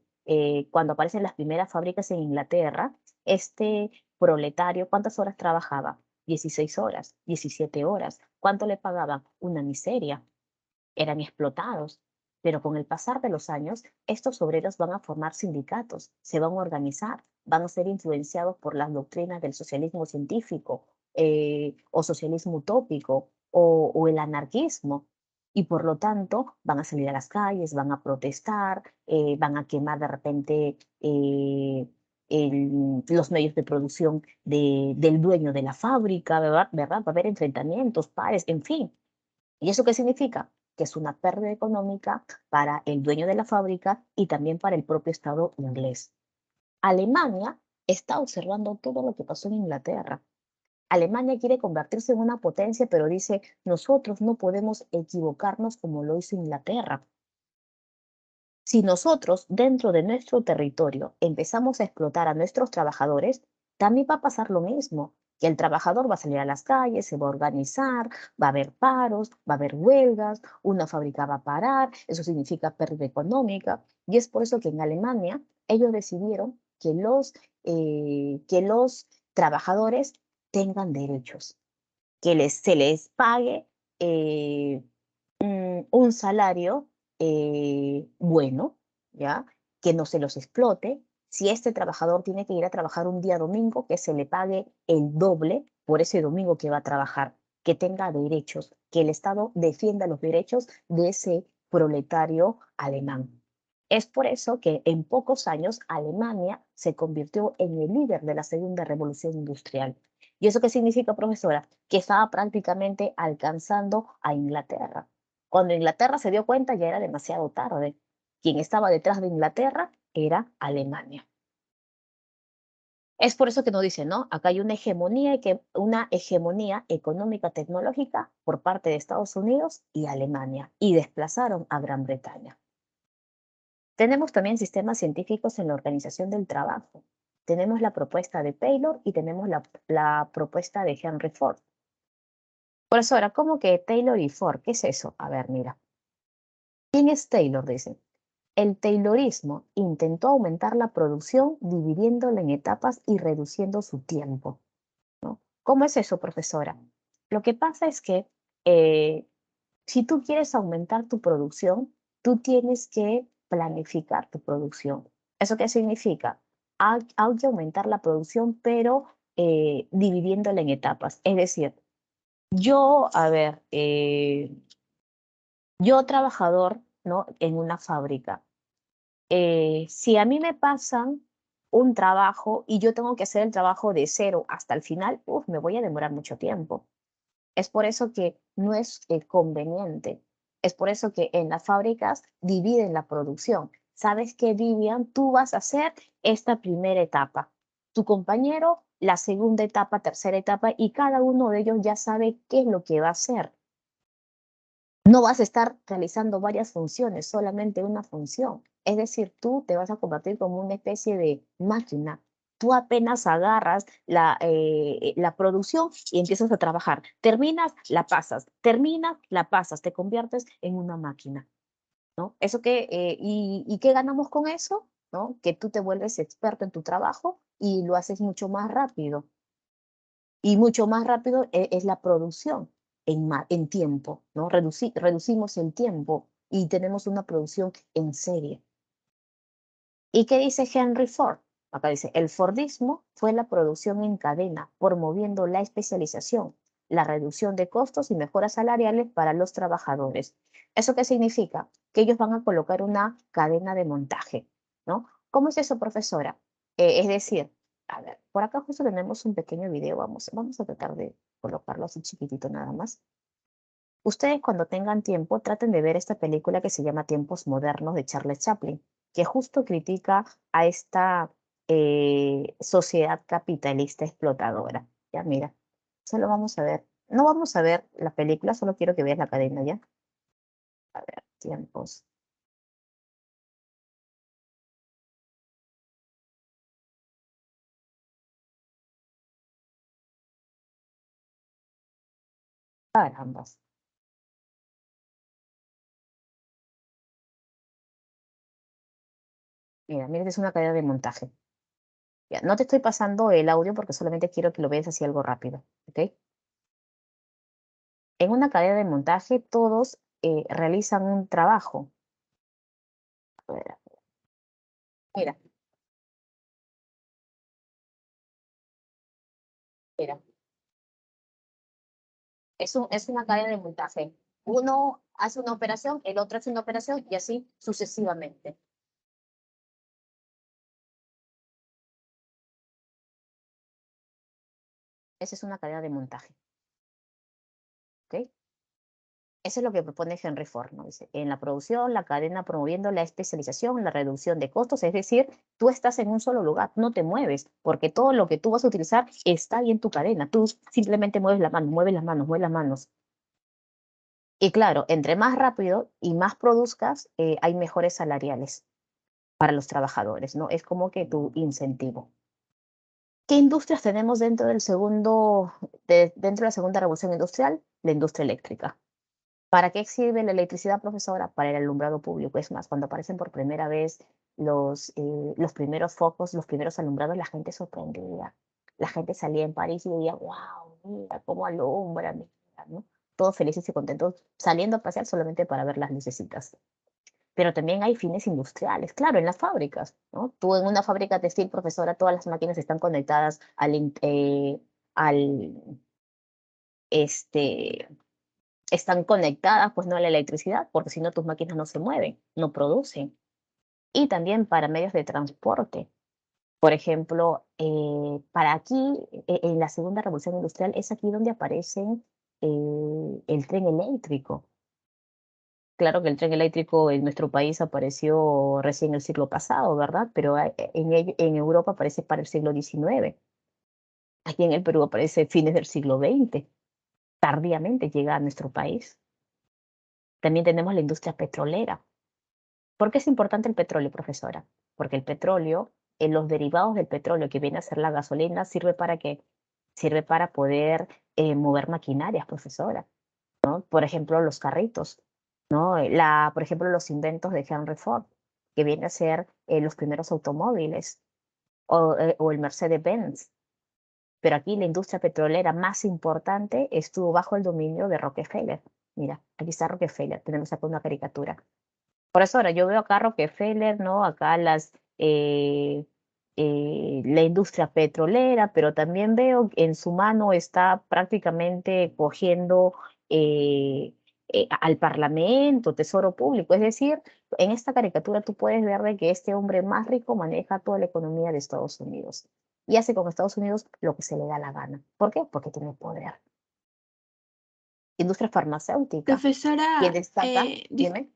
cuando aparecen las primeras fábricas en Inglaterra, este proletario, ¿cuántas horas trabajaba? 16 horas, 17 horas. ¿Cuánto le pagaban? Una miseria. Eran explotados. Pero con el pasar de los años, estos obreros van a formar sindicatos, se van a organizar, van a ser influenciados por las doctrinas del socialismo científico o socialismo utópico o el anarquismo. Y por lo tanto van a salir a las calles, van a protestar, van a quemar de repente los medios de producción del dueño de la fábrica, ¿verdad? ¿verdad? Va a haber enfrentamientos, pares, en fin. ¿Y eso qué significa? Que es una pérdida económica para el dueño de la fábrica y también para el propio Estado inglés. Alemania está observando todo lo que pasó en Inglaterra. Alemania quiere convertirse en una potencia, pero dice, nosotros no podemos equivocarnos como lo hizo Inglaterra. Si nosotros, dentro de nuestro territorio, empezamos a explotar a nuestros trabajadores, también va a pasar lo mismo, que el trabajador va a salir a las calles, se va a organizar, va a haber paros, va a haber huelgas, una fábrica va a parar, eso significa pérdida económica, y es por eso que en Alemania ellos decidieron que los trabajadores tengan derechos, que se les pague un salario bueno, ¿ya? Que no se los explote, si este trabajador tiene que ir a trabajar un día domingo, que se le pague el doble por ese domingo que va a trabajar, que tenga derechos, que el Estado defienda los derechos de ese proletario alemán. Es por eso que en pocos años Alemania se convirtió en el líder de la segunda revolución industrial. ¿Y eso qué significa, profesora? Que estaba prácticamente alcanzando a Inglaterra. Cuando Inglaterra se dio cuenta ya era demasiado tarde. Quien estaba detrás de Inglaterra era Alemania. Es por eso que nos dicen, ¿no? Acá hay una hegemonía económica tecnológica por parte de Estados Unidos y Alemania, y desplazaron a Gran Bretaña. Tenemos también sistemas científicos en la organización del trabajo. Tenemos la propuesta de Taylor y tenemos la propuesta de Henry Ford. Profesora, ¿cómo que Taylor y Ford? ¿Qué es eso? A ver, mira. ¿Quién es Taylor? Dice. El Taylorismo intentó aumentar la producción dividiéndola en etapas y reduciendo su tiempo, ¿no? ¿Cómo es eso, profesora? Lo que pasa es que si tú quieres aumentar tu producción, tú tienes que planificar tu producción. ¿Eso qué significa? Hay que aumentar la producción, pero dividiéndola en etapas. Es decir, yo, a ver, yo trabajador, ¿no? En una fábrica. Si a mí me pasan un trabajo y yo tengo que hacer el trabajo de cero hasta el final, me voy a demorar mucho tiempo. Es por eso que no es conveniente. Es por eso que en las fábricas dividen la producción. ¿Sabes qué, Vivian? Tú vas a hacer esta primera etapa. Tu compañero, la segunda etapa, tercera etapa, y cada uno de ellos ya sabe qué es lo que va a hacer. No vas a estar realizando varias funciones, solamente una función. Es decir, tú te vas a convertir como una especie de máquina. Tú apenas agarras la producción y empiezas a trabajar. Terminas, la pasas. Terminas, la pasas. Te conviertes en una máquina, ¿no? ¿Y qué ganamos con eso? ¿No? Que tú te vuelves experto en tu trabajo y lo haces mucho más rápido. Y mucho más rápido es la producción en tiempo, ¿no? Reducimos el tiempo y tenemos una producción en serie. ¿Y qué dice Henry Ford? Acá dice, el Fordismo fue la producción en cadena, promoviendo la especialización, la reducción de costos y mejoras salariales para los trabajadores. ¿Eso qué significa? Que ellos van a colocar una cadena de montaje, ¿no? ¿Cómo es eso, profesora? Es decir, a ver, por acá justo tenemos un pequeño video, vamos a tratar de colocarlo así chiquitito nada más. Ustedes cuando tengan tiempo traten de ver esta película que se llama Tiempos Modernos de Charles Chaplin, que justo critica a esta sociedad capitalista explotadora. Ya, mira, solo vamos a ver, no vamos a ver la película, solo quiero que veas la cadena ya. A ver, tiempos. Carambas. Mira, es una cadena de montaje. Ya, no te estoy pasando el audio porque solamente quiero que lo veas así algo rápido, ¿ok? En una cadena de montaje todos realizan un trabajo. A ver, mira, mira. Es una cadena de montaje. Uno hace una operación, el otro hace una operación y así sucesivamente. Esa es una cadena de montaje. ¿Ok? Eso es lo que propone Henry Ford, ¿no? Dice, en la producción, la cadena promoviendo la especialización, la reducción de costos, es decir, tú estás en un solo lugar, no te mueves, porque todo lo que tú vas a utilizar está ahí en tu cadena. Tú simplemente mueves las manos, mueves las manos, mueves las manos. Y claro, entre más rápido y más produzcas, hay mejores salariales para los trabajadores, ¿no? Es como que tu incentivo. ¿Qué industrias tenemos dentro de la segunda revolución industrial? La industria eléctrica. ¿Para qué sirve la electricidad, profesora? Para el alumbrado público. Es más, cuando aparecen por primera vez los primeros focos, los primeros alumbrados, la gente sorprendía. La gente salía en París y veía, wow, mira cómo alumbra, mira, ¿no? Todos felices y contentos, saliendo a pasear solamente para ver las lucecitas. pero también hay fines industriales, claro, en las fábricas, ¿no? Tú en una fábrica textil, profesora, todas las máquinas están conectadas al este, están conectadas, pues no a la electricidad, porque si no tus máquinas no se mueven, no producen. Y también para medios de transporte. Por ejemplo, para aquí, en la segunda revolución industrial, es aquí donde aparece el tren eléctrico. Claro que el tren eléctrico en nuestro país apareció recién el siglo pasado, ¿verdad? Pero en Europa aparece para el siglo XIX. Aquí en el Perú aparece fines del siglo XX. Tardíamente llega a nuestro país. También tenemos la industria petrolera. ¿Por qué es importante el petróleo, profesora? Porque el petróleo, en los derivados del petróleo que viene a ser la gasolina, ¿sirve para qué? Sirve para poder mover maquinarias, profesora, ¿no? Por ejemplo, los carritos, ¿no? Por ejemplo, los inventos de Henry Ford, que viene a ser los primeros automóviles, o el Mercedes-Benz. Pero aquí la industria petrolera más importante estuvo bajo el dominio de Rockefeller. Mira, aquí está Rockefeller, tenemos acá una caricatura. Por eso ahora yo veo acá Rockefeller, ¿no? Acá la industria petrolera, pero también veo que en su mano está prácticamente cogiendo al Parlamento, Tesoro Público. Es decir, en esta caricatura tú puedes ver de que este hombre más rico maneja toda la economía de Estados Unidos y hace con Estados Unidos lo que se le da la gana. ¿Por qué? Porque tiene poder. Industria farmacéutica. ¿Quién Profesora, destaca? Dime.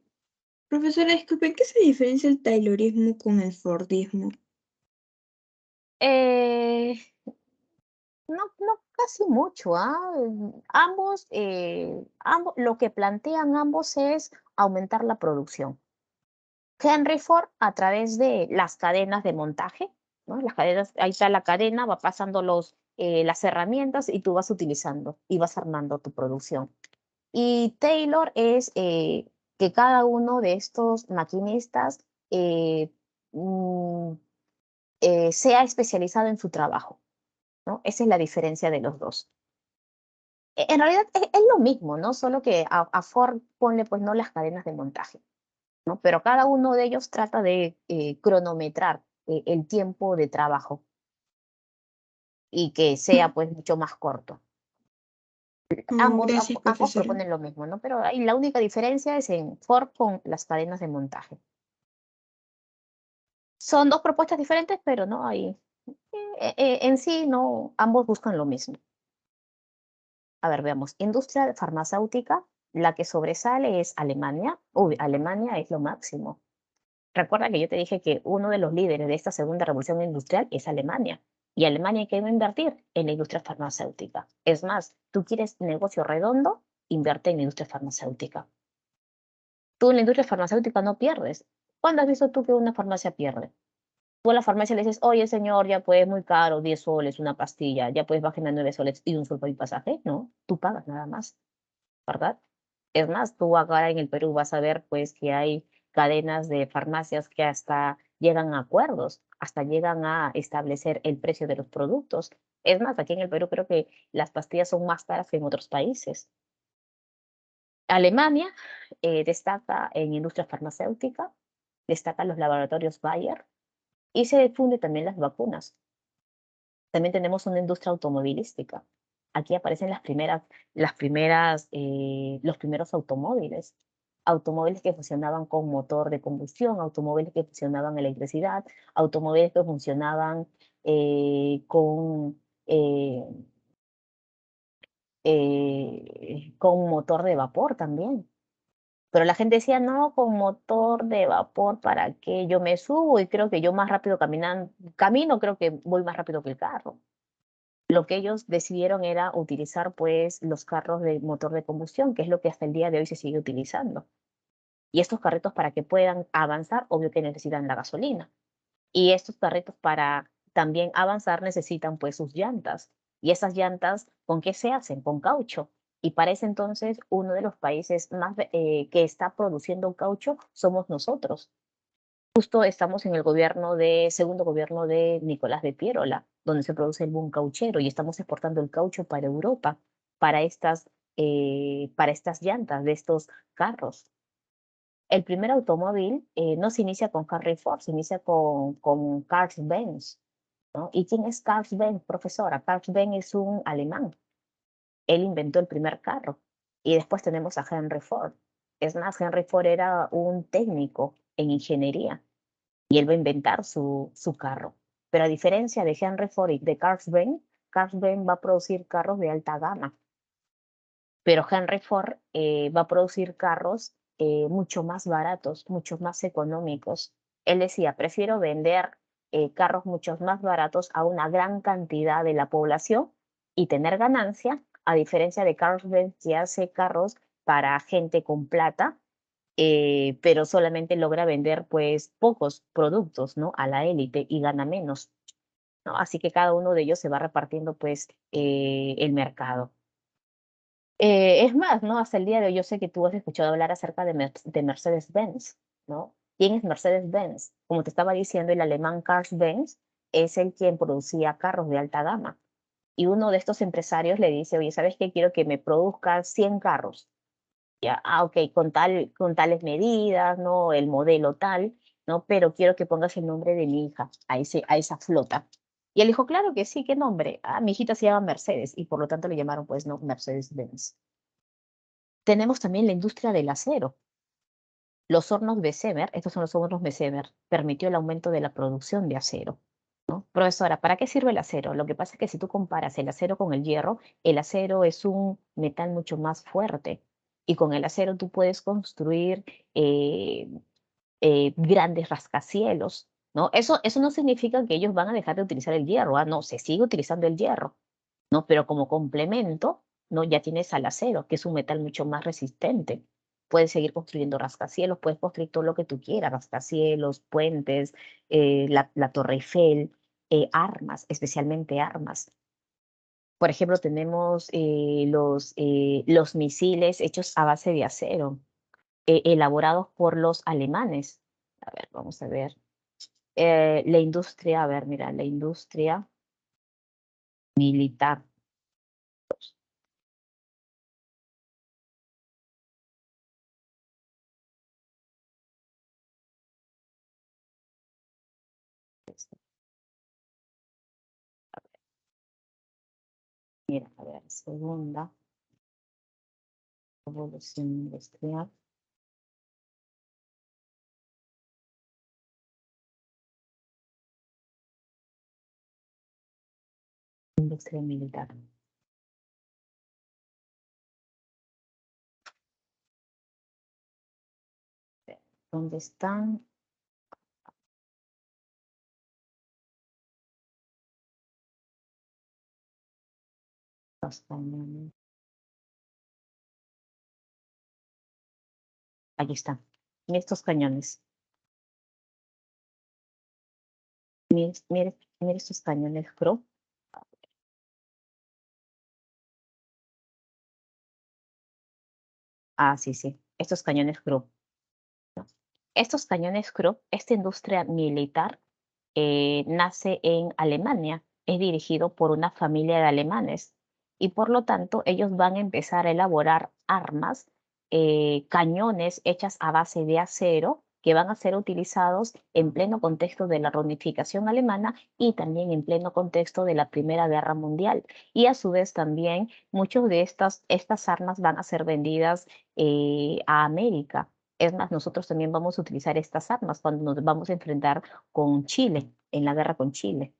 profesora, disculpe, ¿en qué se diferencia el taylorismo con el fordismo? Eh, no casi mucho, ¿ah? Ambos, lo que plantean ambos es aumentar la producción. Henry Ford a través de las cadenas de montaje, ¿no? Las cadenas, ahí está la cadena, va pasando las herramientas y tú vas utilizando y vas armando tu producción. Y Taylor es que cada uno de estos maquinistas mm, sea especializado en su trabajo, ¿no? Esa es la diferencia de los dos. En realidad es lo mismo, ¿no? Solo que a Ford ponle pues no las cadenas de montaje, ¿no? Pero cada uno de ellos trata de cronometrar el tiempo de trabajo y que sea pues mucho más corto. Oh, Ambos, gracias, ambos profesora. proponen lo mismo, ¿no? Pero ahí la única diferencia es en Ford con las cadenas de montaje. Son dos propuestas diferentes, pero no hay, en sí no, ambos buscan lo mismo. A ver, veamos, industria farmacéutica, la que sobresale es Alemania. Uy, Alemania es lo máximo. Recuerda que yo te dije que uno de los líderes de esta segunda revolución industrial es Alemania. Y Alemania quiere invertir en la industria farmacéutica. Es más, tú quieres negocio redondo, invierte en la industria farmacéutica. Tú en la industria farmacéutica no pierdes. ¿Cuándo has visto tú que una farmacia pierde? Tú a la farmacia le dices, oye señor, ya pues muy caro, 10 soles una pastilla, ya pues bajen a 9 soles y un sol para el pasaje. No, tú pagas nada más, ¿verdad? Es más, tú acá en el Perú vas a ver pues que hay cadenas de farmacias que hasta llegan a acuerdos, hasta llegan a establecer el precio de los productos. Es más, aquí en el Perú creo que las pastillas son más caras que en otros países. Alemania destaca en industria farmacéutica, destaca los laboratorios Bayer y se difunde también las vacunas. También tenemos una industria automovilística. Aquí aparecen los primeros automóviles. Automóviles que funcionaban con motor de combustión, automóviles que funcionaban electricidad, automóviles que funcionaban con motor de vapor también. Pero la gente decía, no, con motor de vapor, ¿para qué? Yo me subo y creo que yo más rápido camino, creo que voy más rápido que el carro. Lo que ellos decidieron era utilizar pues los carros de motor de combustión, que es lo que hasta el día de hoy se sigue utilizando. Y estos carritos para que puedan avanzar, obvio que necesitan la gasolina. Y estos carritos para también avanzar necesitan pues sus llantas. Y esas llantas, ¿con qué se hacen? Con caucho. Y para ese entonces, uno de los países más que está produciendo caucho somos nosotros. Justo estamos en el segundo gobierno de Nicolás de Piérola, donde se produce el boom cauchero y estamos exportando el caucho para Europa, para estas llantas de estos carros. El primer automóvil no se inicia con Henry Ford, se inicia con Carl Benz, ¿no? ¿Y quién es Carl Benz, profesora? Carl Benz es un alemán. Él inventó el primer carro. Y después tenemos a Henry Ford. Es más, Henry Ford era un técnico en ingeniería y él va a inventar su carro. Pero a diferencia de Henry Ford y de Carl Benz va a producir carros de alta gama. Pero Henry Ford va a producir carros mucho más baratos, mucho más económicos. Él decía, prefiero vender carros mucho más baratos a una gran cantidad de la población y tener ganancia, a diferencia de Carl Benz que hace carros para gente con plata, pero solamente logra vender pues pocos productos, ¿no? A la élite y gana menos, ¿no? Así que cada uno de ellos se va repartiendo pues el mercado. Es más, ¿no? Hasta el día de hoy yo sé que tú has escuchado hablar acerca de Mercedes-Benz, ¿no? ¿Quién es Mercedes-Benz? Como te estaba diciendo, el alemán Carl Benz es el quien producía carros de alta gama. Y uno de estos empresarios le dice, oye, ¿sabes qué? Quiero que me produzcas 100 carros. Ya, ok, con tales medidas, ¿no? El modelo tal, ¿no? Pero quiero que pongas el nombre de mi hija a esa flota. Y él dijo, claro que sí, ¿qué nombre? Ah, mi hijita se llama Mercedes y por lo tanto le llamaron, pues, no, Mercedes-Benz. Tenemos también la industria del acero. Los hornos Bessemer, estos son los hornos Bessemer, permitió el aumento de la producción de acero, ¿no? Profesora, ¿para qué sirve el acero? Lo que pasa es que si tú comparas el acero con el acero es un metal mucho más fuerte y con el acero tú puedes construir eh, grandes rascacielos, ¿no? Eso no significa que ellos van a dejar de utilizar el hierro, ¿ah? No, se sigue utilizando el hierro, ¿no? Pero como complemento, ¿no? Ya tienes al acero, que es un metal mucho más resistente. Puedes seguir construyendo rascacielos, puedes construir todo lo que tú quieras, rascacielos, puentes, la Torre Eiffel, armas, especialmente armas. Por ejemplo, tenemos los misiles hechos a base de acero, elaborados por los alemanes. A ver, vamos a ver. La industria, a ver, mira, la industria militar. Mira, a ver, segunda revolución industrial. Industria militar. ¿Dónde están? Los cañones. Aquí están. Mira estos cañones. Mire, mire, mire estos cañones Krupp. Ah, sí, sí. Estos cañones Krupp. Estos cañones Krupp, esta industria militar nace en Alemania, es dirigido por una familia de alemanes y por lo tanto ellos van a empezar a elaborar armas, cañones hechas a base de acero que van a ser utilizados en pleno contexto de la reunificación alemana y también en pleno contexto de la Primera Guerra Mundial. Y a su vez también muchas de estas armas van a ser vendidas a América. Es más, nosotros también vamos a utilizar estas armas cuando nos vamos a enfrentar con Chile, en la guerra con Chile.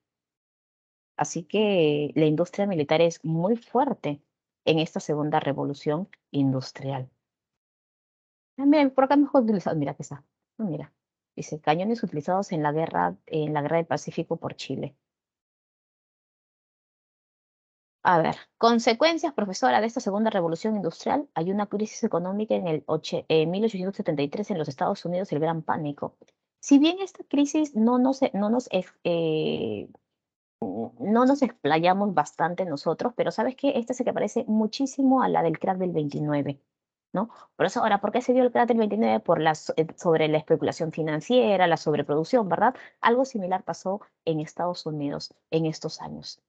Así que la industria militar es muy fuerte en esta segunda revolución industrial. Ah, mira, por acá mejor utilizado, mira que está. Ah, mira, dice cañones utilizados en la guerra del Pacífico por Chile. A ver, consecuencias, profesora, de esta segunda revolución industrial. Hay una crisis económica en 1873 en los Estados Unidos, el Gran Pánico. Si bien esta crisis no nos explayamos bastante nosotros, pero ¿sabes qué? Esta se que parece muchísimo a la del crack del 29, ¿no? Por eso ahora, ¿por qué se dio el crack del 29? Sobre la especulación financiera, la sobreproducción, ¿verdad? Algo similar pasó en Estados Unidos en estos años.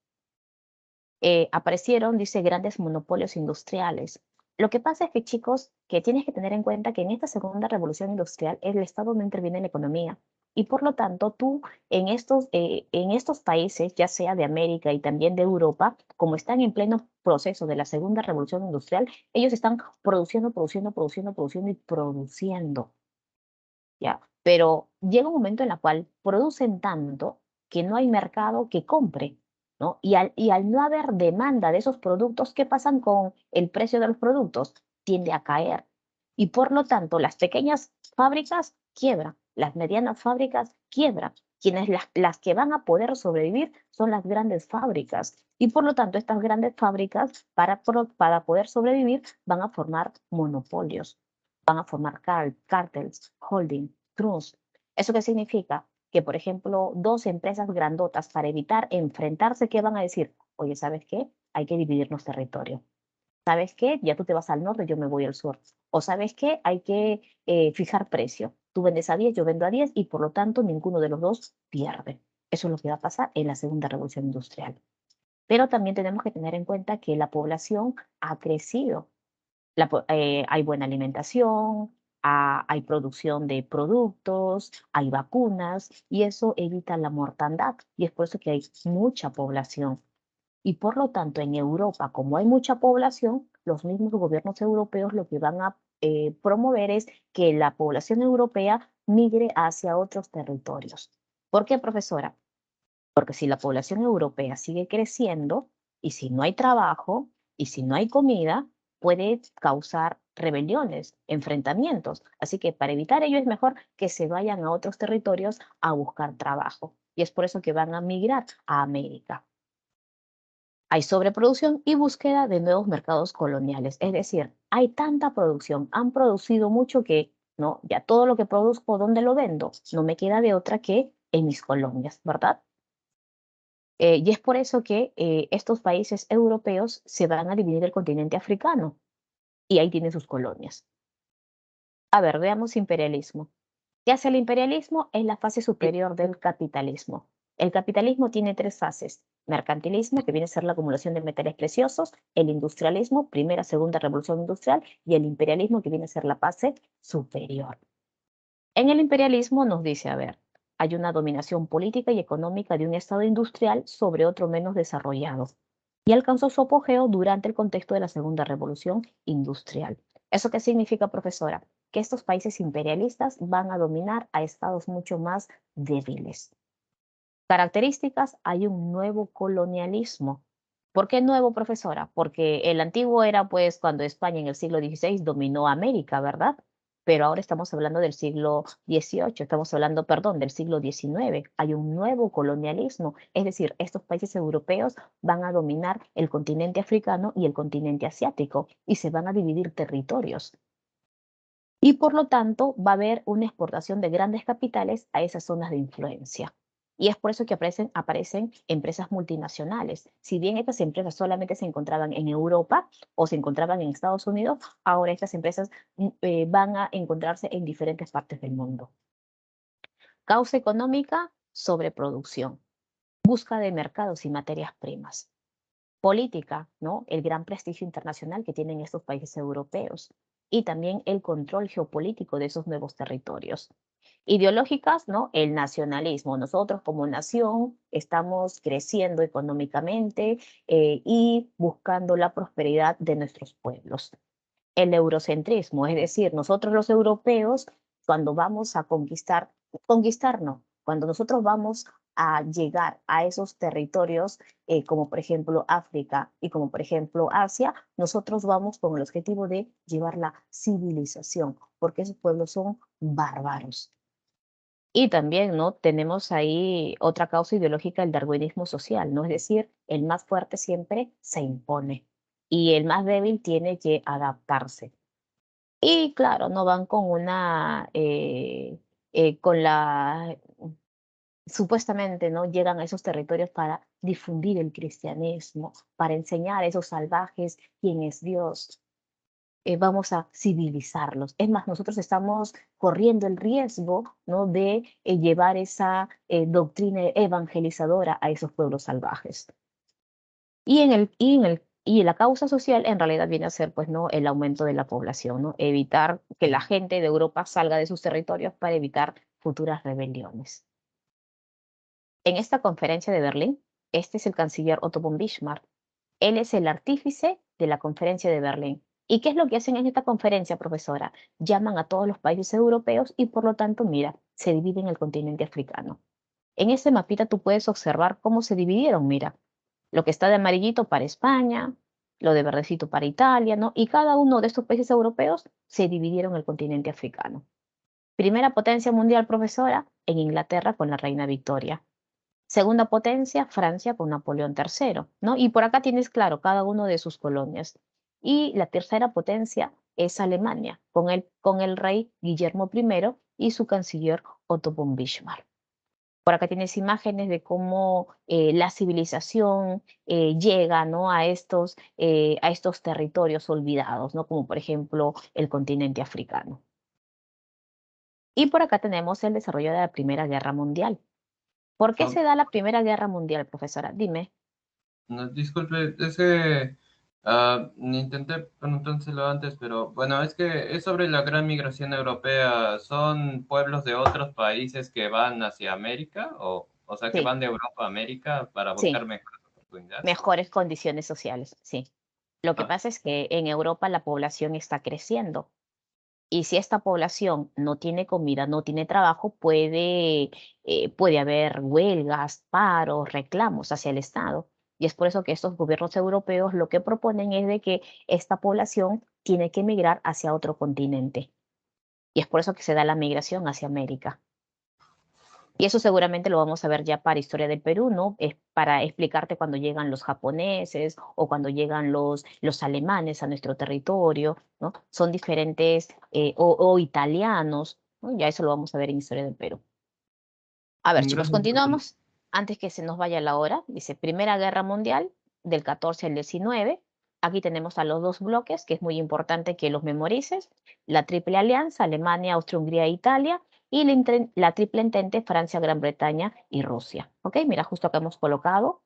Aparecieron, dice, grandes monopolios industriales. Lo que pasa es que, chicos, que tienes que tener en cuenta que en esta segunda revolución industrial el Estado no interviene en la economía y por lo tanto tú en estos países, ya sea de América y también de Europa, como están en pleno proceso de la segunda revolución industrial, ellos están produciendo y produciendo. ¿Ya? Pero llega un momento en el cual producen tanto que no hay mercado que compre, ¿no? Y al no haber demanda de esos productos, ¿qué pasan con el precio de los productos? Tiende a caer. Y por lo tanto, las pequeñas fábricas quiebran, las medianas fábricas quiebran. Quienes las que van a poder sobrevivir son las grandes fábricas. Y por lo tanto, estas grandes fábricas, para poder sobrevivir, van a formar monopolios, van a formar cárteles, holding, trust. ¿Eso qué significa? Que, por ejemplo, dos empresas grandotas, para evitar enfrentarse, ¿qué van a decir? Oye, ¿sabes qué? Hay que dividirnos territorio. ¿Sabes qué? Ya tú te vas al norte, yo me voy al sur. O ¿sabes qué? Hay que fijar precio. Tú vendes a 10, yo vendo a 10 y por lo tanto ninguno de los dos pierde. Eso es lo que va a pasar en la segunda revolución industrial. Pero también tenemos que tener en cuenta que la población ha crecido. Hay buena alimentación, hay producción de productos, hay vacunas y eso evita la mortandad y es por eso que hay mucha población. Y por lo tanto, en Europa, como hay mucha población, los mismos gobiernos europeos lo que van a promover es que la población europea migre hacia otros territorios. ¿Por qué, profesora? Porque si la población europea sigue creciendo y si no hay trabajo y si no hay comida, puede causar rebeliones, enfrentamientos. Así que para evitar ello es mejor que se vayan a otros territorios a buscar trabajo. Y es por eso que van a migrar a América. Hay sobreproducción y búsqueda de nuevos mercados coloniales. Es decir, hay tanta producción, han producido mucho que, no, ya todo lo que produzco, ¿dónde lo vendo? No me queda de otra que en mis colonias, ¿verdad? Y es por eso que estos países europeos se van a dividir el continente africano y ahí tienen sus colonias. A ver, veamos imperialismo. ¿Qué hace el imperialismo? Es la fase superior del capitalismo. El capitalismo tiene tres fases. Mercantilismo, que viene a ser la acumulación de metales preciosos, el industrialismo, primera, segunda revolución industrial, y el imperialismo, que viene a ser la fase superior. En el imperialismo nos dice, a ver, hay una dominación política y económica de un estado industrial sobre otro menos desarrollado y alcanzó su apogeo durante el contexto de la segunda revolución industrial. ¿Eso qué significa, profesora? Que estos países imperialistas van a dominar a estados mucho más débiles. Características, hay un nuevo colonialismo. ¿Por qué nuevo, profesora? Porque el antiguo era pues cuando España en el siglo XVI dominó América, ¿verdad? Pero ahora estamos hablando del siglo XVIII, estamos hablando, perdón, del siglo XIX. Hay un nuevo colonialismo, es decir, estos países europeos van a dominar el continente africano y el continente asiático y se van a dividir territorios. Y por lo tanto va a haber una exportación de grandes capitales a esas zonas de influencia. Y es por eso que aparecen empresas multinacionales. Si bien estas empresas solamente se encontraban en Europa o se encontraban en Estados Unidos, ahora estas empresas van a encontrarse en diferentes partes del mundo. Causa económica, sobreproducción. Busca de mercados y materias primas. Política, ¿no? El gran prestigio internacional que tienen estos países europeos y también el control geopolítico de esos nuevos territorios. Ideológicas, ¿no? El nacionalismo. Nosotros como nación estamos creciendo económicamente y buscando la prosperidad de nuestros pueblos. El eurocentrismo, es decir, nosotros los europeos, cuando vamos a conquistarnos, cuando nosotros vamos a llegar a esos territorios, como por ejemplo África y como por ejemplo Asia, nosotros vamos con el objetivo de llevar la civilización, porque esos pueblos son bárbaros. Y también, ¿no? Tenemos ahí otra causa ideológica, el darwinismo social, ¿no? Es decir, el más fuerte siempre se impone y el más débil tiene que adaptarse. Y claro, no van con con supuestamente, ¿no? Llegan a esos territorios para difundir el cristianismo, para enseñar a esos salvajes quién es Dios. Vamos a civilizarlos. Es más, nosotros estamos corriendo el riesgo, ¿no? de llevar esa doctrina evangelizadora a esos pueblos salvajes. Y en el Y la causa social en realidad viene a ser, pues, ¿no? El aumento de la población, ¿no? Evitar que la gente de Europa salga de sus territorios para evitar futuras rebeliones. En esta conferencia de Berlín, este es el canciller Otto von Bismarck. Él es el artífice de la conferencia de Berlín. ¿Y qué es lo que hacen en esta conferencia, profesora? Llaman a todos los países europeos y por lo tanto, mira, se divide en el continente africano. En ese mapita tú puedes observar cómo se dividieron, mira, lo que está de amarillito para España, lo de verdecito para Italia, ¿no? Y cada uno de estos países europeos se dividieron en el continente africano. Primera potencia mundial, profesora, en Inglaterra con la reina Victoria. Segunda potencia, Francia con Napoleón III, ¿no? Y por acá tienes claro cada uno de sus colonias. Y la tercera potencia es Alemania, con el rey Guillermo I y su canciller Otto von Bismarck. Por acá tienes imágenes de cómo la civilización llega, ¿no? a estos territorios olvidados, ¿no? Como por ejemplo el continente africano. Y por acá tenemos el desarrollo de la Primera Guerra Mundial. ¿Por qué Ah, se da la Primera Guerra Mundial, profesora? Dime. no, disculpe, es que intenté preguntárselo antes, pero bueno, es que es sobre la gran migración europea. ¿Son pueblos de otros países que van hacia América? O sea, que Sí, van de Europa a América para buscar sí, mejores oportunidades. mejores condiciones sociales, sí. Lo que Ah, pasa es que en Europa la población está creciendo y si esta población no tiene comida, no tiene trabajo, puede haber huelgas, paros, reclamos hacia el Estado. Y es por eso que estos gobiernos europeos lo que proponen es de que esta población tiene que migrar hacia otro continente. Y es por eso que se da la migración hacia América. Y eso seguramente lo vamos a ver ya para Historia del Perú, ¿no? Es para explicarte cuando llegan los japoneses o cuando llegan los alemanes a nuestro territorio, ¿no? Son diferentes, o italianos, ¿no? Ya eso lo vamos a ver en Historia del Perú. A ver, chicos, gracias. continuamos. Antes que se nos vaya la hora, dice Primera Guerra Mundial, del 14 al 19. Aquí tenemos a los dos bloques, que es muy importante que los memorices. La Triple Alianza, Alemania, Austria, Hungría e Italia. Y la Triple Entente, Francia, Gran Bretaña y Rusia. ¿Ok? Mira, justo acá hemos colocado.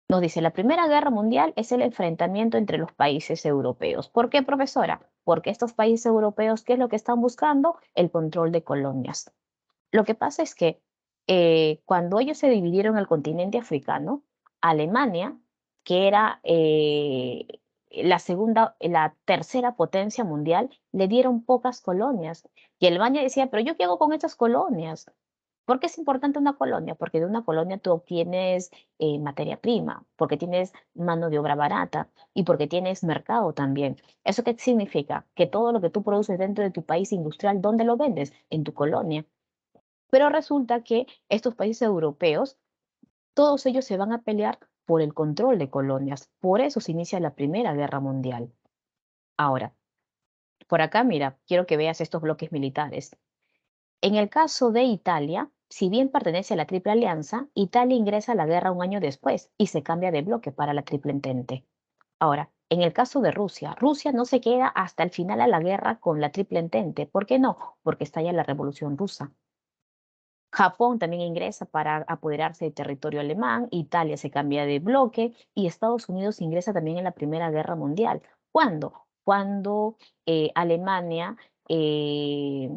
Nos dice, la Primera Guerra Mundial es el enfrentamiento entre los países europeos. ¿Por qué, profesora? Porque estos países europeos, ¿qué es lo que están buscando? El control de colonias. Lo que pasa es que cuando ellos se dividieron el continente africano, Alemania, que era la tercera potencia mundial, le dieron pocas colonias. Y Alemania decía, pero ¿yo qué hago con estas colonias? ¿Por qué es importante una colonia? Porque de una colonia tú obtienes materia prima, porque tienes mano de obra barata y porque tienes mercado también. ¿Eso qué significa? Que todo lo que tú produces dentro de tu país industrial, ¿dónde lo vendes? En tu colonia. Pero resulta que estos países europeos, todos ellos se van a pelear por el control de colonias. Por eso se inicia la Primera Guerra Mundial. Ahora, por acá, mira, quiero que veas estos bloques militares. En el caso de Italia, si bien pertenece a la Triple Alianza, Italia ingresa a la guerra un año después y se cambia de bloque para la Triple Entente. Ahora, en el caso de Rusia, Rusia no se queda hasta el final a la guerra con la Triple Entente. ¿Por qué no? Porque estalla la Revolución Rusa. Japón también ingresa para apoderarse del territorio alemán, Italia se cambia de bloque y Estados Unidos ingresa también en la Primera Guerra Mundial. ¿Cuándo? Alemania, eh,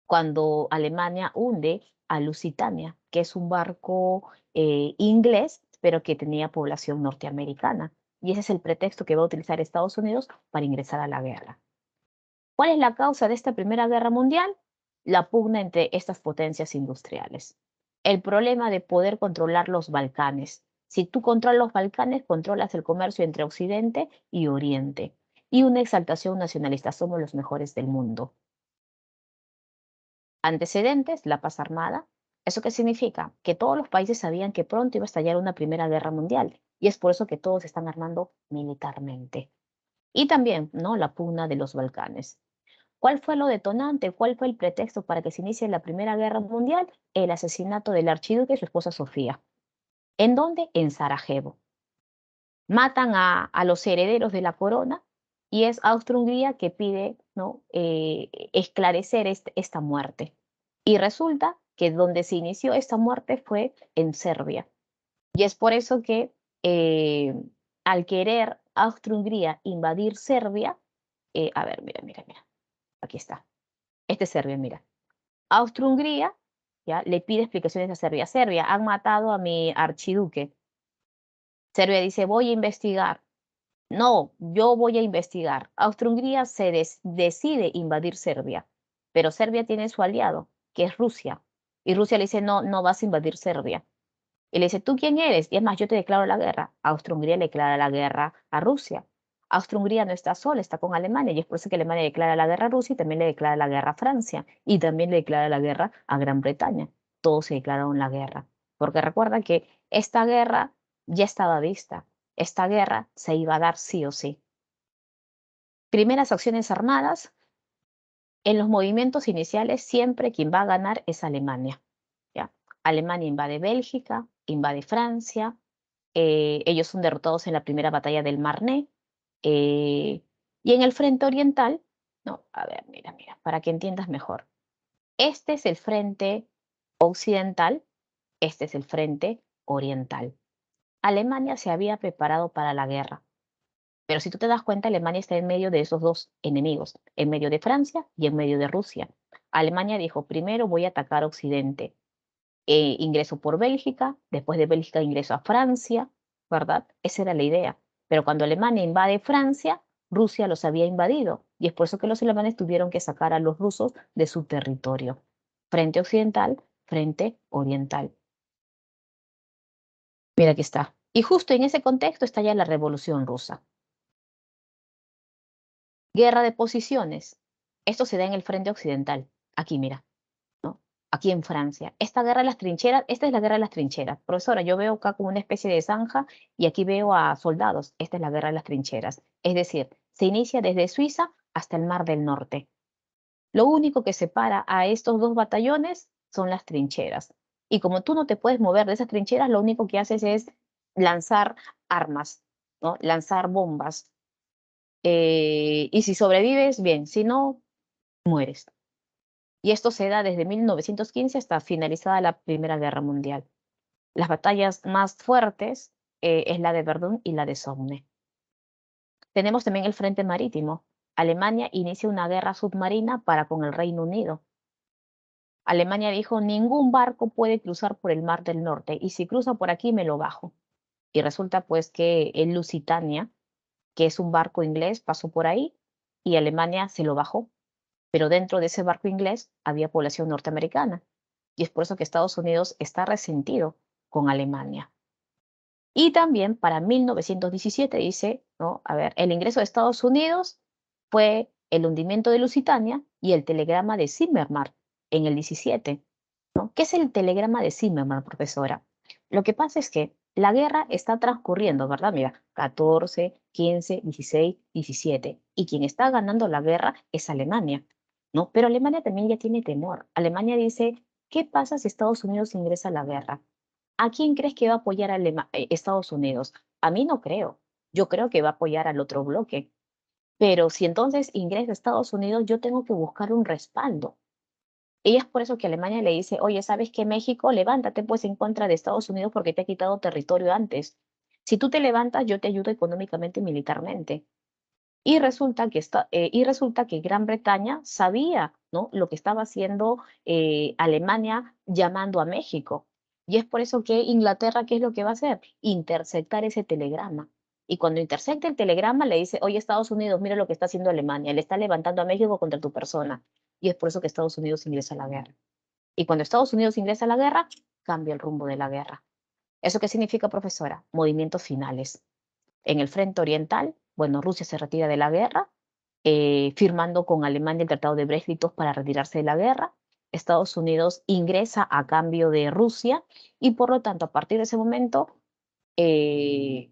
cuando Alemania hunde a Lusitania, que es un barco inglés, pero que tenía población norteamericana. Y ese es el pretexto que va a utilizar Estados Unidos para ingresar a la guerra. ¿Cuál es la causa de esta Primera Guerra Mundial? La pugna entre estas potencias industriales. El problema de poder controlar los Balcanes. Si tú controlas los Balcanes, controlas el comercio entre Occidente y Oriente. Y una exaltación nacionalista. Somos los mejores del mundo. Antecedentes, la paz armada. ¿Eso qué significa? Que todos los países sabían que pronto iba a estallar una Primera Guerra Mundial. Y es por eso que todos se están armando militarmente. Y también, ¿no? La pugna de los Balcanes. ¿Cuál fue lo detonante? ¿Cuál fue el pretexto para que se inicie la Primera Guerra Mundial? El asesinato del archiduque y su esposa Sofía. ¿En dónde? En Sarajevo. Matan a los herederos de la corona y es Austria-Hungría que pide, ¿no? Esclarecer esta muerte. Y resulta que donde se inició esta muerte fue en Serbia. Y es por eso que al querer Austria-Hungría invadir Serbia, a ver, mira, aquí está. Este es Serbia, mira. Austria-Hungría, ¿ya? Le pide explicaciones a Serbia. Serbia, han matado a mi archiduque. Serbia dice, voy a investigar. No, yo voy a investigar. Austria-Hungría se decide invadir Serbia, pero Serbia tiene su aliado, que es Rusia. Y Rusia le dice, no, no vas a invadir Serbia. Y le dice, ¿tú quién eres? Y es más, yo te declaro la guerra. Austria-Hungría le declara la guerra a Rusia. Austria-Hungría no está sola, está con Alemania. Y es por eso que Alemania declara la guerra a Rusia y también le declara la guerra a Francia. Y también le declara la guerra a Gran Bretaña. Todos se declararon la guerra. Porque recuerda que esta guerra ya estaba vista. Esta guerra se iba a dar sí o sí. Primeras acciones armadas. En los movimientos iniciales siempre quien va a ganar es Alemania. ¿Ya? Alemania invade Bélgica, invade Francia. Ellos son derrotados en la primera batalla del Marne. Y en el frente oriental, no, a ver, mira, para que entiendas mejor. Este es el frente occidental, este es el frente oriental. Alemania se había preparado para la guerra. Pero si tú te das cuenta, Alemania está en medio de esos dos enemigos, en medio de Francia y en medio de Rusia. Alemania dijo, primero voy a atacar Occidente. Ingreso por Bélgica, después de Bélgica ingreso a Francia, ¿verdad? Esa era la idea. Pero cuando Alemania invade Francia, Rusia los había invadido. Y es por eso que los alemanes tuvieron que sacar a los rusos de su territorio. Frente occidental, frente oriental. Mira, aquí está. Y justo en ese contexto está ya la Revolución Rusa. Guerra de posiciones. Esto se da en el frente occidental. Aquí, mira, ¿no? Aquí en Francia. Esta guerra de las trincheras, esta es la guerra de las trincheras. Profesora, yo veo acá como una especie de zanja y aquí veo a soldados. Esta es la guerra de las trincheras. Es decir, se inicia desde Suiza hasta el Mar del Norte. Lo único que separa a estos dos batallones son las trincheras. Y como tú no te puedes mover de esas trincheras, lo único que haces es lanzar armas, ¿no? Lanzar bombas. Y si sobrevives, bien, si no, mueres. Y esto se da desde 1915 hasta finalizada la Primera Guerra Mundial. Las batallas más fuertes es la de Verdún y la de Somme. Tenemos también el frente marítimo. Alemania inicia una guerra submarina para con el Reino Unido. Alemania dijo, ningún barco puede cruzar por el Mar del Norte y si cruza por aquí me lo bajo. Y resulta pues que el Lusitania, que es un barco inglés, pasó por ahí y Alemania se lo bajó. Pero dentro de ese barco inglés había población norteamericana. Y es por eso que Estados Unidos está resentido con Alemania. Y también para 1917 dice, ¿no? A ver, el ingreso de Estados Unidos fue el hundimiento de Lusitania y el telegrama de Zimmermann en el 17. ¿No? ¿Qué es el telegrama de Zimmermann, profesora? Lo que pasa es que la guerra está transcurriendo, ¿verdad? Mira, 14, 15, 16, 17. Y quien está ganando la guerra es Alemania, ¿no? Pero Alemania también ya tiene temor. Alemania dice, ¿qué pasa si Estados Unidos ingresa a la guerra? ¿A quién crees que va a apoyar a Estados Unidos? A mí no creo. Yo creo que va a apoyar al otro bloque. Pero si entonces ingresa a Estados Unidos, yo tengo que buscar un respaldo. Y es por eso que Alemania le dice, oye, ¿sabes qué, México? Levántate pues en contra de Estados Unidos porque te ha quitado territorio antes. Si tú te levantas, yo te ayudo económicamente y militarmente. Y resulta que Gran Bretaña sabía, ¿no? Lo que estaba haciendo Alemania llamando a México. Y es por eso que Inglaterra, ¿qué es lo que va a hacer? Interceptar ese telegrama. Y cuando intercepta el telegrama, le dice, oye, Estados Unidos, mira lo que está haciendo Alemania, le está levantando a México contra tu persona. Y es por eso que Estados Unidos ingresa a la guerra. Y cuando Estados Unidos ingresa a la guerra, cambia el rumbo de la guerra. ¿Eso qué significa, profesora? Movimientos finales. En el frente oriental, bueno, Rusia se retira de la guerra, firmando con Alemania el Tratado de Brest-Litov para retirarse de la guerra. Estados Unidos ingresa a cambio de Rusia y por lo tanto, a partir de ese momento, eh,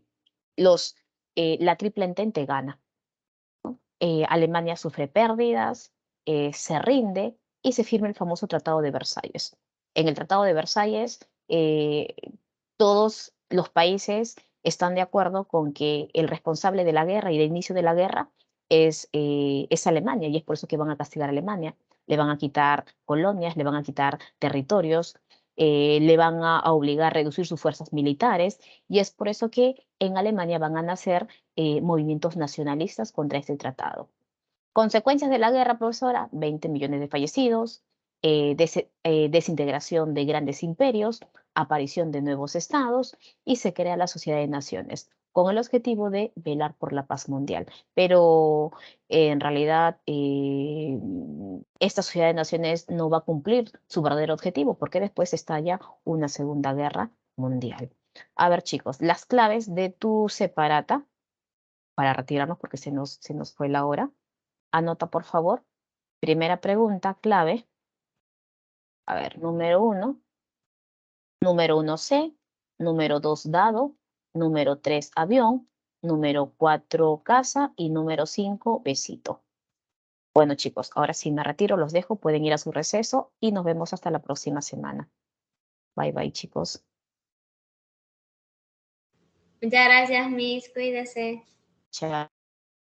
la Triple Entente gana. Alemania sufre pérdidas, se rinde y se firma el famoso Tratado de Versalles. En el Tratado de Versalles, todos los países están de acuerdo con que el responsable de la guerra y del inicio de la guerra es Alemania, y es por eso que van a castigar a Alemania. Le van a quitar colonias, le van a quitar territorios, le van a obligar a reducir sus fuerzas militares y es por eso que en Alemania van a nacer movimientos nacionalistas contra este tratado. Consecuencias de la guerra, profesora: 20 millones de fallecidos, desintegración de grandes imperios, aparición de nuevos estados y se crea la Sociedad de Naciones con el objetivo de velar por la paz mundial. Pero en realidad esta Sociedad de Naciones no va a cumplir su verdadero objetivo porque después estalla una Segunda Guerra Mundial. A ver, chicos, las claves de tu separata para retirarnos porque se nos fue la hora. Anota, por favor. Primera pregunta, clave. A ver, número 1. Número 1, C. Número 2, dado. Número 3, avión. Número 4, casa. Y número 5, besito. Bueno, chicos, ahora sí me retiro, los dejo. Pueden ir a su receso y nos vemos hasta la próxima semana. Bye, bye, chicos. Muchas gracias, Miss. Cuídese. Chao.